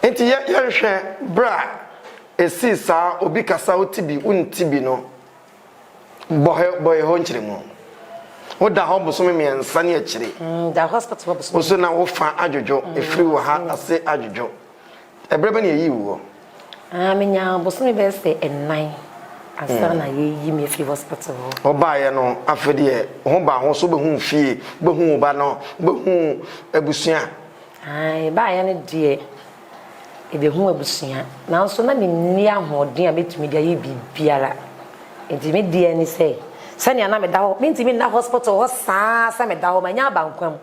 enti ye hwe bra esi saa obi kasa otibi untibi no boy ho nkyeremu wo da ho boso me miensa ne akire da hospital boso so na wo fa adwodwo efiri wo ha ase adwodwo ebrebe ne yi wo me nya boso me be se ennan asana ye me fi hospital ho ba ye no afede ho ba ho so be hu fie be hu ba no be hu abusua ba ye ne de e be hu abusua na so na me ni ahoden a betumi de aye bibiara enti me de ni se sani na me da ho me ntimi na hospital ho sa me da ho manya bankwam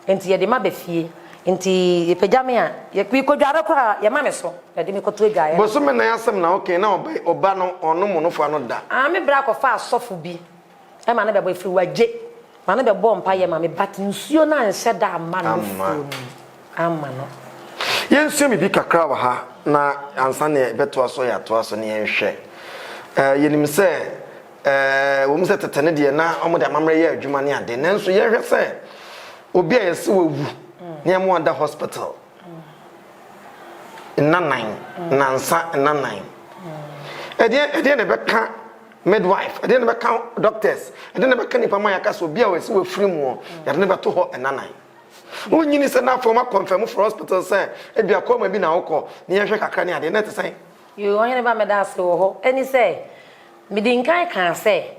enti ye de ma be fie enti pejame a ye kwadware kora ye ma me so ye de me koto adwaye bo so me na yasem na okay na oba no ono mo no fa no da me bra ko fa asofo bi e ma na be bo efiri waje ma na be bo mpa ye ma me bat nsuo na nse da ama no ama no ye nsuo mi bi kakra wa ha na ansa ne beto aso ya to aso ne ye hwe ye nim se wo mu se tetene de na omo de amamre ye adwuma ne ade nanso ye hwe se obi a yesi wawu ne mo ada hospital nansa nanan ede ne beka midwife ede ne beka doctors ede ne beka nipa ma yaka so obi a wesi wa free mu ya ne beto ho nanan wonyini se na forma confirm for hospital say e bia ko ma bi na wokọ ne ye hwe kakra ne ade na te say yo onye ba me da se wo ho eni say mi din kan say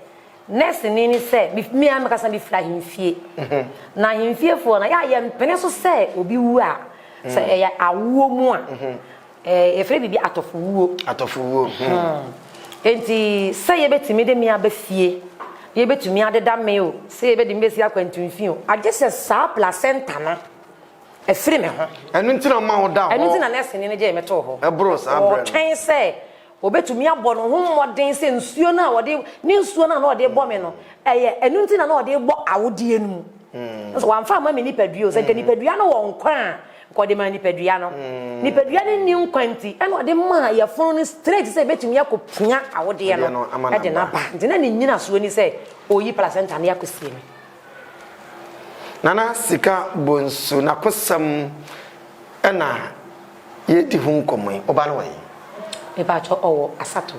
nurse ni say mi am ka san bi fly himfie na himfie fo na ya ye mpene so say obi wu a say ya awo mu a efre bibi atofuwo enti say ye betimi de mi abafie ye betumi adeda me o say ye be de mbesi akwantumfi o agese sa placenta no efre me ho enu ntina ma ho da ho enu ntina nurse ni je meto ho ebro sa bre o twen say obetumi abọ no ho modern se nsuo na wode ni nsuo na wode bọ me no eye enu ntina na wode bọ awode enu so wanfa ma me nipadua o se ke nipadua no won kwa ko de ma nipadua no nipadua ni nkwanti ena wode ma ya funu ni straight se betumi yakopua awode no e de na ba ntina ni nyina so ni se oyi placenta na yakosie me Nana Sika Bonsu na kosam ena ye di hu nkomwe oba no wen e ba cho owo asato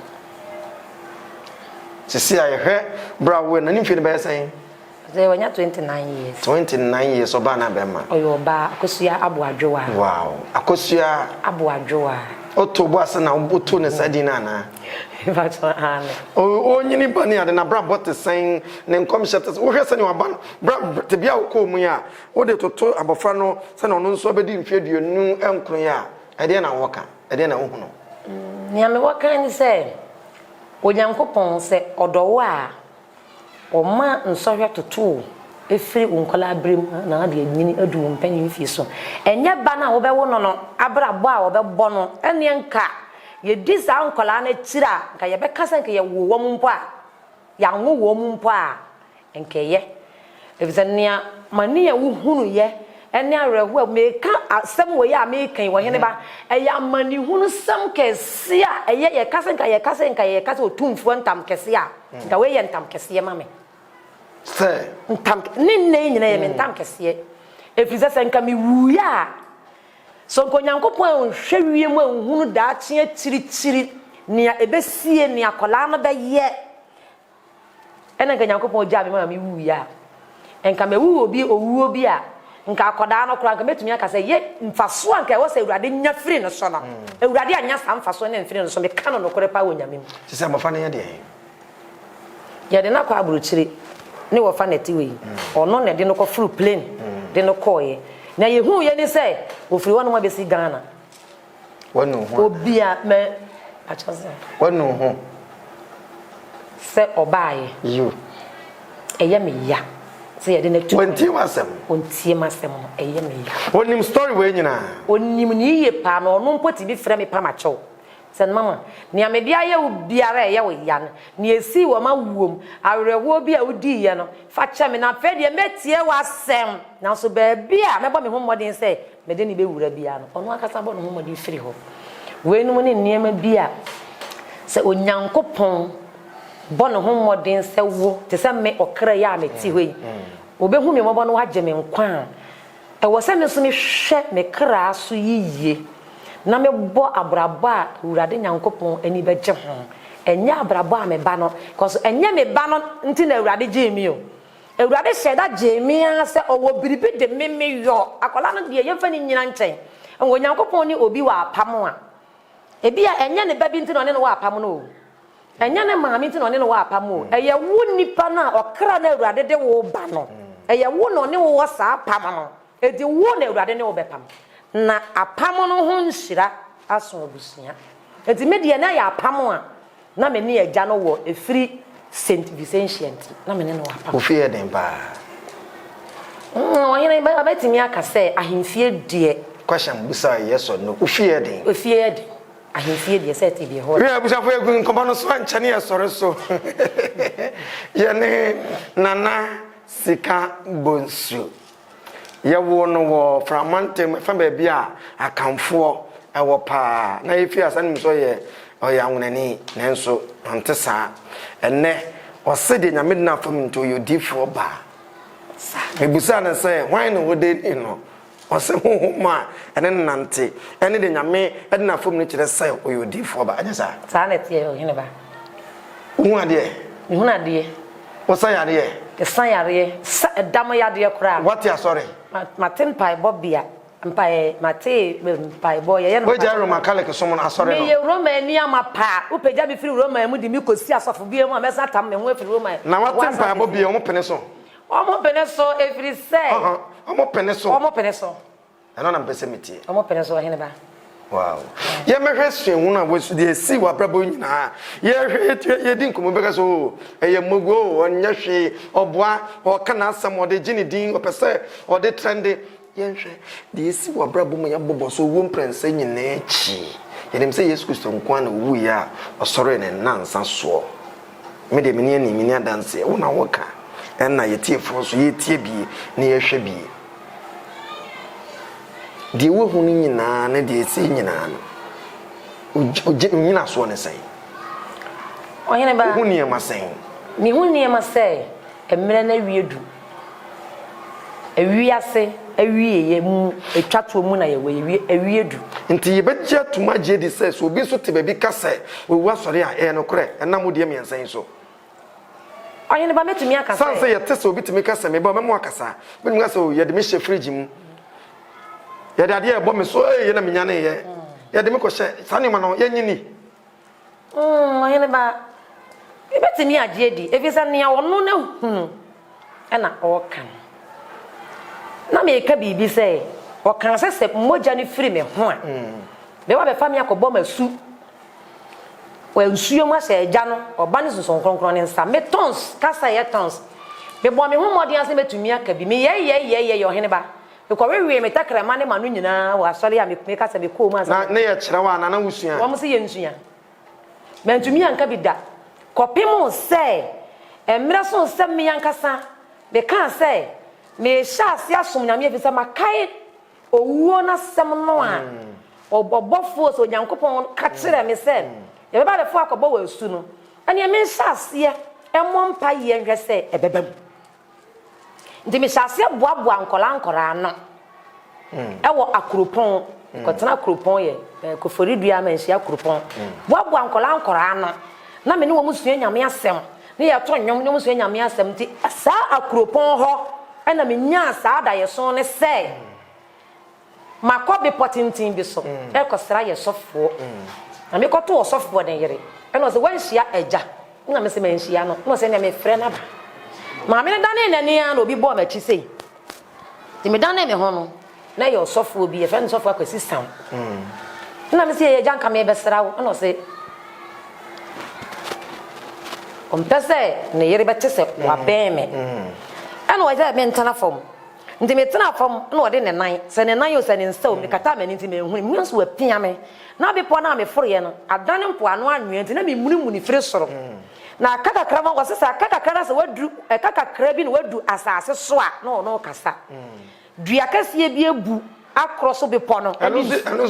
sisi ayehwe brawo na nimfi ne be sen ze wanya 29 years 29 years oba na be ma oyo ba akosua aboadwoa wow akosua aboadwoa oto bo ase na oto ne sadina na ba cho ane o nyini bani ade na bra bot sen ne nkom shete wo hwese ne oba bra te bia wo ko mu ya wo de toto abofra no se na ono nso obedi mfi aduonu enkron ya ede na woka ede na wo hu no ni ame woka ni se onyankopon se odowo a oma nsohwe toto efiri unkola abrim na ade nyini adu mpanyin fi so enye ba na wo be wo no abrabo a wo be bo no ene nka ye disa unkola na tira nka ye be kasa nka ye wo mu mpo a ya nwo wo mu mpo a nka ye efizania mani ya wo hunu ye ene arehu a meka asem wo ya mekan wo hene ba eya mani hunu sam kese a eye ye kasa nka ye kasa otumfo ntam kese a nka we ye ntam kese ma me se ntam ninne nyina ye ntam kese efize se nka mi wuya so konyankopon hwewie mu hunu da chia tiri nia ebesie nia kola no be ye ene konyankopon ja me ma mi wuya enka me wu obi owuo bi a nka akoda no kura nka metumi aka se ye mfaso anka wo se Awurade nya firi no so no Awurade anya sa mfaso ne mfiri no so me ka no kore pa wo nyame mu sisi amafa ne ye de ye de na kwa aburuchiri ne wo fa neti we ono ne de no ko fru plane de no ko ye na ye hu ye ni se ofiri wono ma be si Ghana wonu ho obi a me achaze wonu ho se obaye you eye me ya se ye de na tu wenti wasem ontie masem eye me ya wonim story we nyina onim ni ye pa no no mpoti bi frɛ me pa ma chew sen mama ni amede aye wo biara ye wo ya no ni esi wo ma wuom awerewo bi a wodi ye no fa che me na fe de metie wasem na so ba bia mebo me hommodin se me de ni be wura bia no ono akasa bo no hommodin firi ho we no ne niema bia se onyankopon bo no hommodin se wo te se me okra ya me ti hoyi obehu me mobo no wagye me nkwa e wo se me so me hwe me kra so yiye na me bo abrabo a Awurade nyankopon ani beje ho enya abrabo a me ba no cause enya me ba no nti na Awurade je mi o Awurade sheda je mi a se owo biribi de me yo akola no de ye fa ni nyina nchen enwo nyankopon ni obi wa apam a ebi a enya ne ba bi nti no ne wa apam no enya ne maami nti no ne wa apam o eye wu nipa na okra na Awurade de wo ba no eye wu no ne wo sa apam no edi wu na Awurade ne wo bepam na apam no ho nhyira aso obusia enti medie na ya apam a na me ne agya no wo efiri Saint Vincent na me ne no apam ofie den ba oyene ba betimi aka se ahemfie de question busa yes or no ofie den ahemfie de se ti bi ho we abusa fo egun komba no so anchane ya sore so ye ne Nana Sika Bonsu ye wo no wo framantem fa ba bia akamfo e wo pa na efi asanim so ye oya wonani nenso antesa enne osede nyame na fam nto yo difo ba ebusa na say hwan no wode no ose hohoma ene nante ene de nyame ede na fam no kire say oyo difo ba anya sa na tie o hene ba hu ade hu na de o say ade san yare dam yade kura what ya sorry matin pai bobia mpai mate mpai boy ye no we jaro makale ke somo na sorry no me ye Roma ni amapa upeja mi firi Roma mu di mi kosi asofo bi mu amesa tam me ho firi Roma na matin pai bobia o mo pene so every say o mo pene so eno na mpese metie o mo pene so hene ba wow ye mehwe suen hu na wesu de si wa brabo nyina ye din komo beka so eye mogo onye hwe oboa o kana asam o de gini din o pese o de trende ye hwe de si wa brabo mu ya bobo so wo mprense nyina echi ye dem se Yesu Kristo nkwa na wu ya osoro ne nansa so me de me ni adanse wo na woka enna ye tie fo so ye tie bi na ye hwe bi di wo hu ni nyina na di esi nyina no nyina so ne sai o hene ba hu ni e ma sai mi hu ni e ma sai emre na wiedu ewiase ewiye mu etwato mu na ye we ewiedu nti ye begya tuma je di se so obi so te ba bi kase we wa sori a e no kore enam de miensan so oye ne ba metumi aka san se ye te so obi timi kase me ba memo akasa me nga so ye de me hye fridge mu ye de ade e bo me so ye na me nya ne ye ye de me ko hye sane ma no ye nyini oye ne ba e betumi agye di efisa ne wono na hunu ena okan na me ka bibi se o kan se moja ni free me ho a be wa be fa me akobo masu wa nsuo ma se eja no oba ne sunsun kronkron ne nsa me tons kasa ye tons be bo me ho modin ase metumi aka bi me ye yo hene ba be ko wewe me takra ma ne ma no nyina wa sori a me kasa be ko mu asa na ne ye kire wa na wusua wo mo se ye nsua me ntumi anka bi da kopim se emre so se me yankasa be kan se me shasi asom nyame efisa makai owuo na sem no a obobofo so nyankopon ka kire me se ye be ba le fo akobo wa asu no ane me shasi emompa ye nhwe se ebebam ndi me shasi boaboa ankola no ewo akropon ko tena akropon ye ko foridua ma nhia akropon boaboa ankola no na me ne wo musua nyame asem ne ye to nyom musua nyame asem ti sa akropon ho ana me nya sa da ye so ne se makobe potintin bi so e ko sra ye sofo na me ko to sofo den yere e no se wanhia eja na me se manhia no se ne me frɛ na ba ma me dane na ni an obi bo ma chi sei ti me dane me ho no na ye sofo bi e frɛ no sofo akwasi sam na me se ye janka me be sra wo no se ompese ne yere be tese wa beme ana waje me ntana fom ndi me tana fom na ode ne nan se ne nan yo se ne nsaw me kata me nti me hu me nso apia me na be po na me foro ye no adane mpo ano anwe nti na me munimuni firi soro na kakakra ma wosesa kakakra se wadu kakakra bi na wadu asase so a no kasa dua kasie bi ebu akroso be po no eno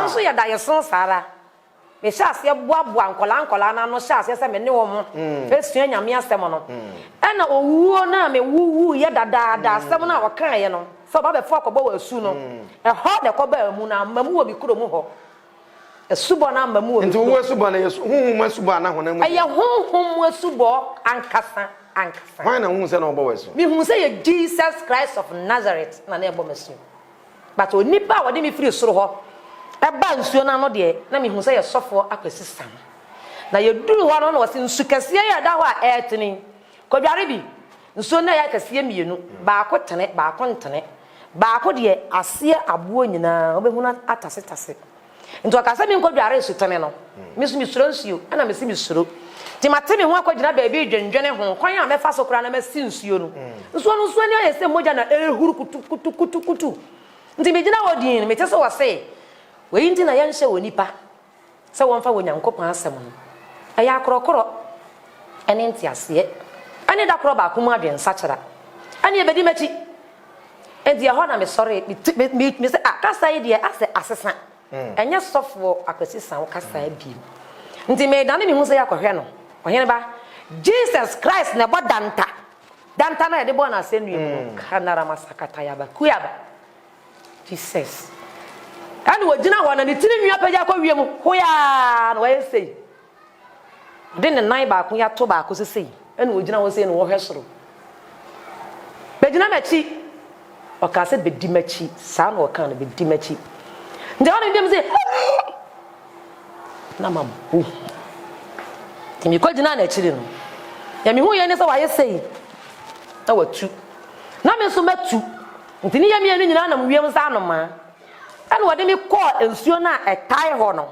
so ye da ye so sara me shase boaboa ankola na no shase se me ne wo mo esua nyame asem no ena owuo na me wuwu ye dadaada asem na wakan ye no so ba be fo akobo wa asu no e ho de ko ba mu na mamu wo bi kuro mu ho esubo na mamu wo nti wo esubo na yesu huhum esubo na ho na mu aye huhum esubo ankasa why na hu se na obo wesu mi hu se ye Jesus Christ of Nazareth na na ebo mesu but onipa wo de mi free soro ho eba nsuo na no de na me hu se ye sofo akwasi sam na ye duru ho no na wose nsu kase ye da ho a etini ko biare bi nsuo na ya kase mienu ba ko tene ba ko ntene ba ko de ase aboa nyina obehu na atase nto akase mi ko biare su tene no mi su mi suro nsuo ana me si mi suro ti mate me ho akogina ba bi dwendwene ho kwan a me fa so kura na me si nsuo no nsuo ni ayese moja na ehuru kutu nti me gina wodin me tese wo se we indi na yanhye wonipa se wonfa wonyankopon asem no aya akorokoro ene ntiase ane da koro ba kuma adwen sachara ane ebedi machi edi ho na me sorry me se akasa ide ase asesa enye sofo akwasi san kasa bi nti me dane me hu se yakohwe no ohene ba Jesus Christ na bodanta danta na de bona senu mu kanara masakata ya ba kuyaba Jesus ani wajina ho na ni tiri nwa pagya kwa wiem hoya na waye sei de ne nan ba ko ya to ba ko sei ani wajina ho sei no wo hwesoro bejina machi o ka se bedi machi sa na o kan na bedi machi nde wona ndem sei na mabu timi ko jina na chiri no ya mi hu ye ne se waye sei na watu na me so matu ntini ya mi anu nyina na mwiem sa no ma ana wode mi call ensuo na etai ho no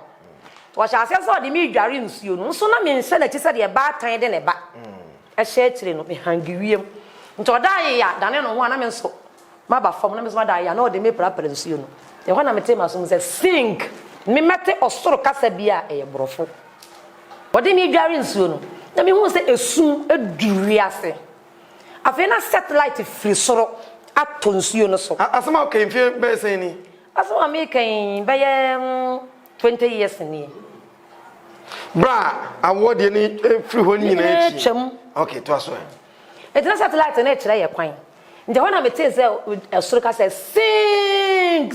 wo sha ase so de mi dware ensuo no nso na me nse na chi se de ba tan de ne ba e hye chire no me hangi wiem nto da ya dane no ho ana me nso ma ba fam na me so da ya na wode mi prapra ensuo no e ho na me tema so se sing me mete osoro kasa bia e borofo wode mi dware ensuo no na me hu se esu eduri ase afi na satellite free soro atonsuo no so asema okay mfie be sen ni asema me kan be 20 years ni bra award ni free ho nyina echi chem okay to aso etina satellite na kire ye kwan nti when I mete say esoro say sing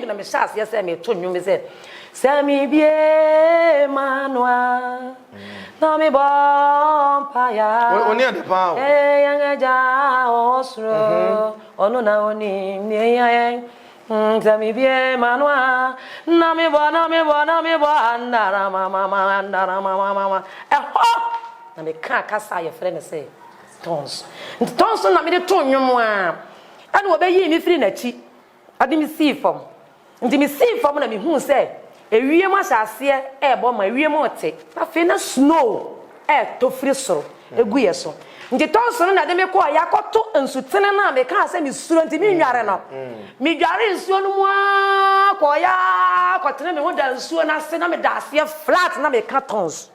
na me shas yes me to nwum me say Sami bie manwa na me bompa ya oni ade pa yanga osro onu na oni ne ya Sami bie manwa na me bo andara mama na me kasa ye frɛ ne say tons na me de to nwum a ade wo be yi mi firi na chi ade mi see fam nti mi see fam na me hu say ewiem asase ebo ma ewiem ote afi na snow to free soro egu ye so nti tonso na de me ko yakoto nsutene na me ka se mi suro nti mi nware no mi dware nsuo no mu ko ya ko tene me ho da nsuo na se na me da ase flat na me ka tons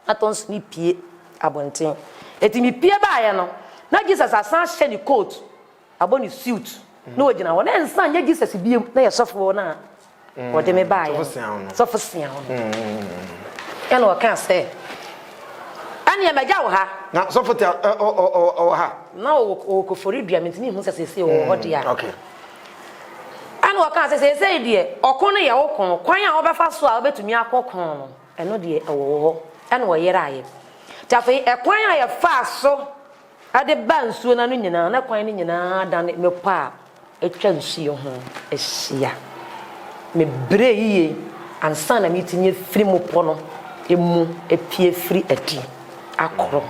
atons ni pie abonten eti mi pie ba ye no na Jesus asan hye ni coat aboni suit na ogina ho na ensan nya Jesus biem na ye sofo na what they may buy. So for Sian. And what can say? And you may go ha. Now, so for ha. No, for it, I mean, who says, say, what dear. Okay. And what can say, dear, or corner your corn, quite over fast swallow to me a corn, and no dear, and what yet I. Taffy, a quite a fast so at the band soon and in an quite in than it no pa. A chance you home, a seer. Me breye ansa na metinye free mo pono emu epie free ati akoro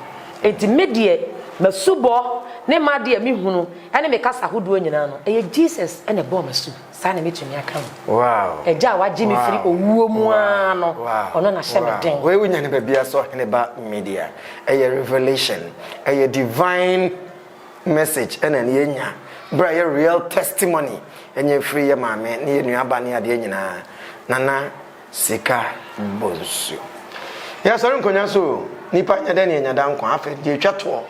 enti medie masubo ne made me hunu ene me kasa hodo nyina no eye Jesus ene bo masu sa na metumi aka wow eja waji me free owuo mu ano ono na hye me den we wunya ne ba bia so ne ba media eye revelation eye divine message ene ne yenya bra ye real testimony enye free ye maame ne ye nuaba ne ade nyina nana sika bonsu ya sori nkonya so nipa nya de ne nya dan kwa afa je twato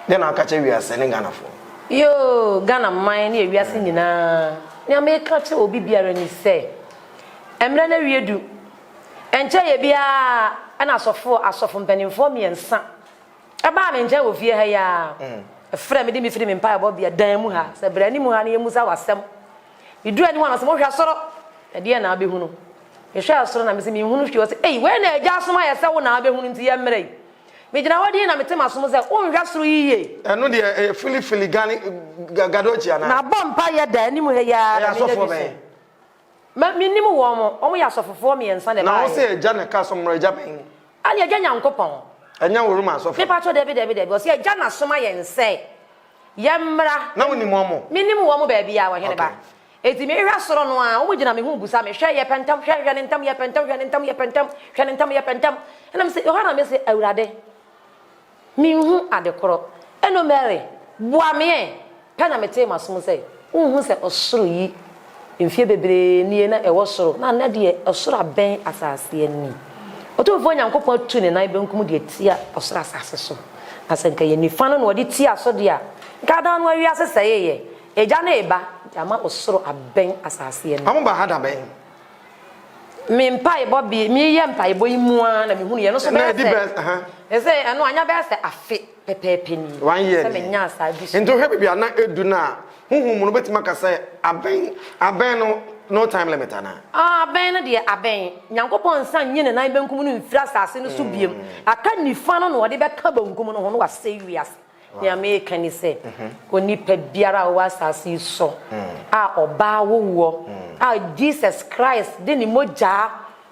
de na aka che wiase ne Ghana fo yo Ghana man ne wiase nyina ne ameka che obi biara ni se emre na wiedu enche ye bia ana asofo mpanimfo miensa eba me nje wo fie ha ya efre me de mi firi me mpa ebo bia dan mu ha se bra ni mu ha ne yemusa wasem bidu ani wana se mo hwa soro e de na abehunu e hwa soro na me se mi hunu hwe se ei we na eja asoma ye se wo na abehunu nti ye mmerei me gina wodi na me tema asom se o hwa soro yiye eno de fili gani gadochi ana na bompa ye dan ni mu ha ya ya sofo be me ni mu wo mo ya sofofo me ensa de ba na wo se eja na ka somro eja ben ali eja nyankopon enya wo ruma sofo me pacho de o se eja na soma ye nse ye mmra na woni mo me ni mu wo mo ba bia wo hene ba eti me hwa soro no a wo gina me hu busa me hwe ye pentam hwe ne ntam ye pentam hwe ne ntam ye pentam hwe ne ntam ye pentam ena me se yohana me se awurade me hu adekoro eno mere bua me pe na me te masom se hu se osoro yi mfie bebre nie na ewo soro na de osoro aben asase ani otofo nyankopon atu ne nan benkum de tia osoro asase so asenka ye nifa no wodi tia so de a kada no wi asese ye eja na eba ama osoro aben asase ani amo ba hada ben me mpa ebo bi me ye mpa ebo imua na me hunu ye no so be ese eno anya be se afe pepepe ni 1 year se me nya asa bi into hwe bibia na edu na huhum no betima ka se aben no time limit ana aben na de aben nyankopon san nye ne nan benkum no mfira asase no so biem aka nifa no no de be ka bankum no ho no wase wiase ya me kani se oni pe biara wa asase so a oba wowo a Jesus Christ de ni moja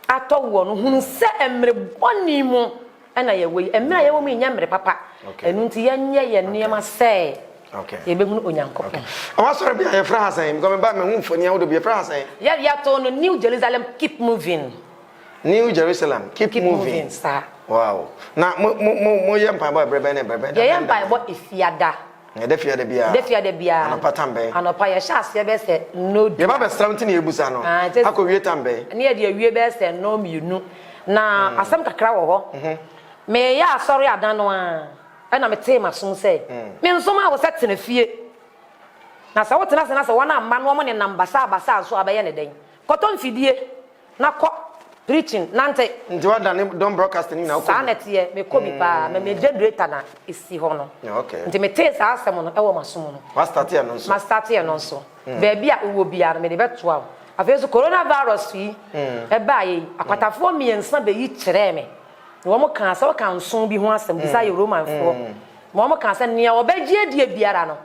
atowo no hunu se emre boni mu ana ye we emre ye wo mu nya mre papa enu nti ye nye ye niema se okay ye be hunu onyankopon awa soro bia ye fra hasan mi ko me ba me hu mfoni awodo bia fra hasan ya to no New Jerusalem keep moving New Jerusalem keep moving sir wow na mo ye mpa ba brebe ne brebe ye mpa bo ifiada ne de fiade bia anopatambe anopa ye sha ase be se no ye ba be 17 na ebusa no akowie tambe ne ye de awie be se no miunu na asem kakra wo ho me ya asori adan no a na me te masom se me nsom a wo se tena fie na sa wo tena se na se wona amma no mo ne namba sa abasa so abaye ne den koton fidie na ko preaching nante nti wa dane don broadcasting na sa net ye me ko bi pa me generator na esi ho no okay nti me te sa asem no e wo masom no wa start ya no nso ma start ya no nso baby a wo bia no me de beto a afeso coronavirus yi e ba yi akwatafo miensa be yi kire me wo mo kan sa wo kan so bi ho asem bisa ye roman fo wo mo kan sa ne wo ba gie die biara no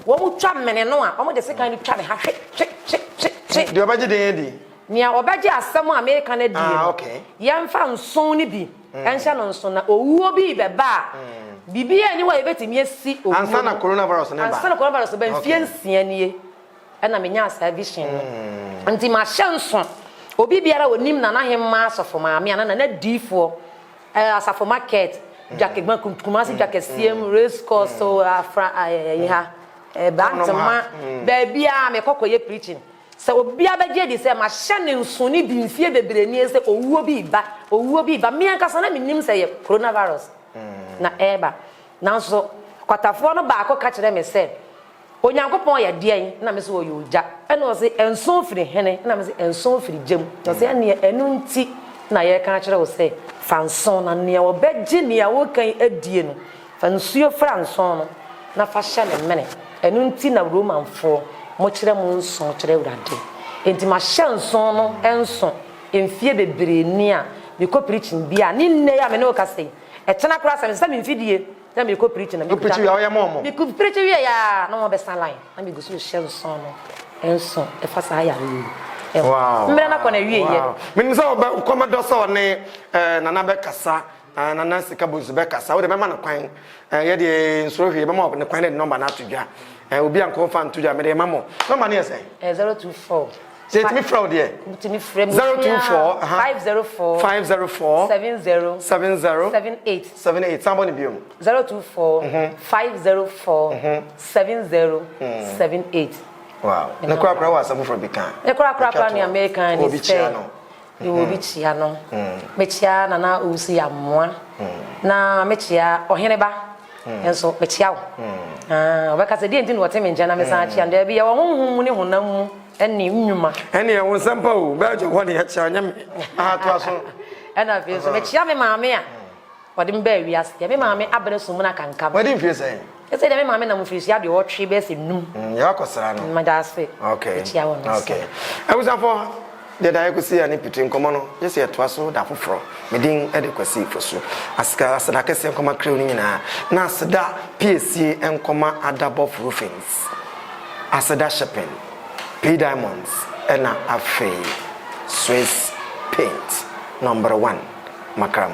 wo mo twa mene no a wo mo de sekan ni twa me ha hwe de obaje de di nia obaje asem America na die okay yemfa nson ni bi enhya no nson na owuo bi be ba bibia ni wa yebetimi asi owuo ansa na coronavirus ne ba ansa na coronavirus ba mfie nsia nie na menya asa vision nti ma hyenso obi biara wonim na hemma asofo maame ana na difo asafo market jakegba kumasi jakesiem race course so afra ha bantama baabia me kokoye preaching so obi abaje di se ma hyene nso ni bi mfie bebre ni se owuo bi ba me anka sana menim se ye coronavirus na eba nanso kwatafo no ba ko ka kire me se onyankopon ya dean na me se wo yoja ena o se enso firi hene na me se enso firi gem no se ene enu nti na ye ka kire wo se fanson na ne wo beji ne ya wo kan adie no fansuo franson no na fa hye ne mene enu nti na romanfo mo kire mo nson kire urade enti ma hye nson no enso emfie bebre ni a me ko preaching bia ni nne ya me no ka sei etena kura se me mfidie na me ko preaching na me preach ya ya mo me ko preach wi ya na mo be line na me go so hye nson no enso e fa sa ya wi wow mbere na ko na wi ye me so be komodo so ne nana be kasa nana sika bozu be kasa wo de be ma na kwan ye de nsoro hwe be ma ne kwan ne number na atodwa obi an ko fan todwa me de ma mo number ne say 024 say it me fraud here 024 504 70 78 somebody be 024 504 70 wow na kwa wa samu from bikan e kwa ni American ni say you will be chia no me chia na usi ya moa na me chia ohene ba enso me chia wo obeka se die nti no wote me nja na me san chia nda bia wo honhum ni honam mu eni nnwuma eni e won sampa o ba jo woni ya chia nya me to aso ena fi so me chia me maame a wode me ba wi ase me maame abere so mu na kankam wode fi say ese de me maame na mu fi sia de wo twe be se num ya kosara no ma da ase okay chia wo no okay I was for the day ko see ani pitin komo no yes ye to aso da foforo medin e de kwasi foso aska asada kese nkoma crew ni nyina na asada PSC enkoma Adabov Roofings asada shipping P Diamonds ena afei Swiss Paint number 1 Makram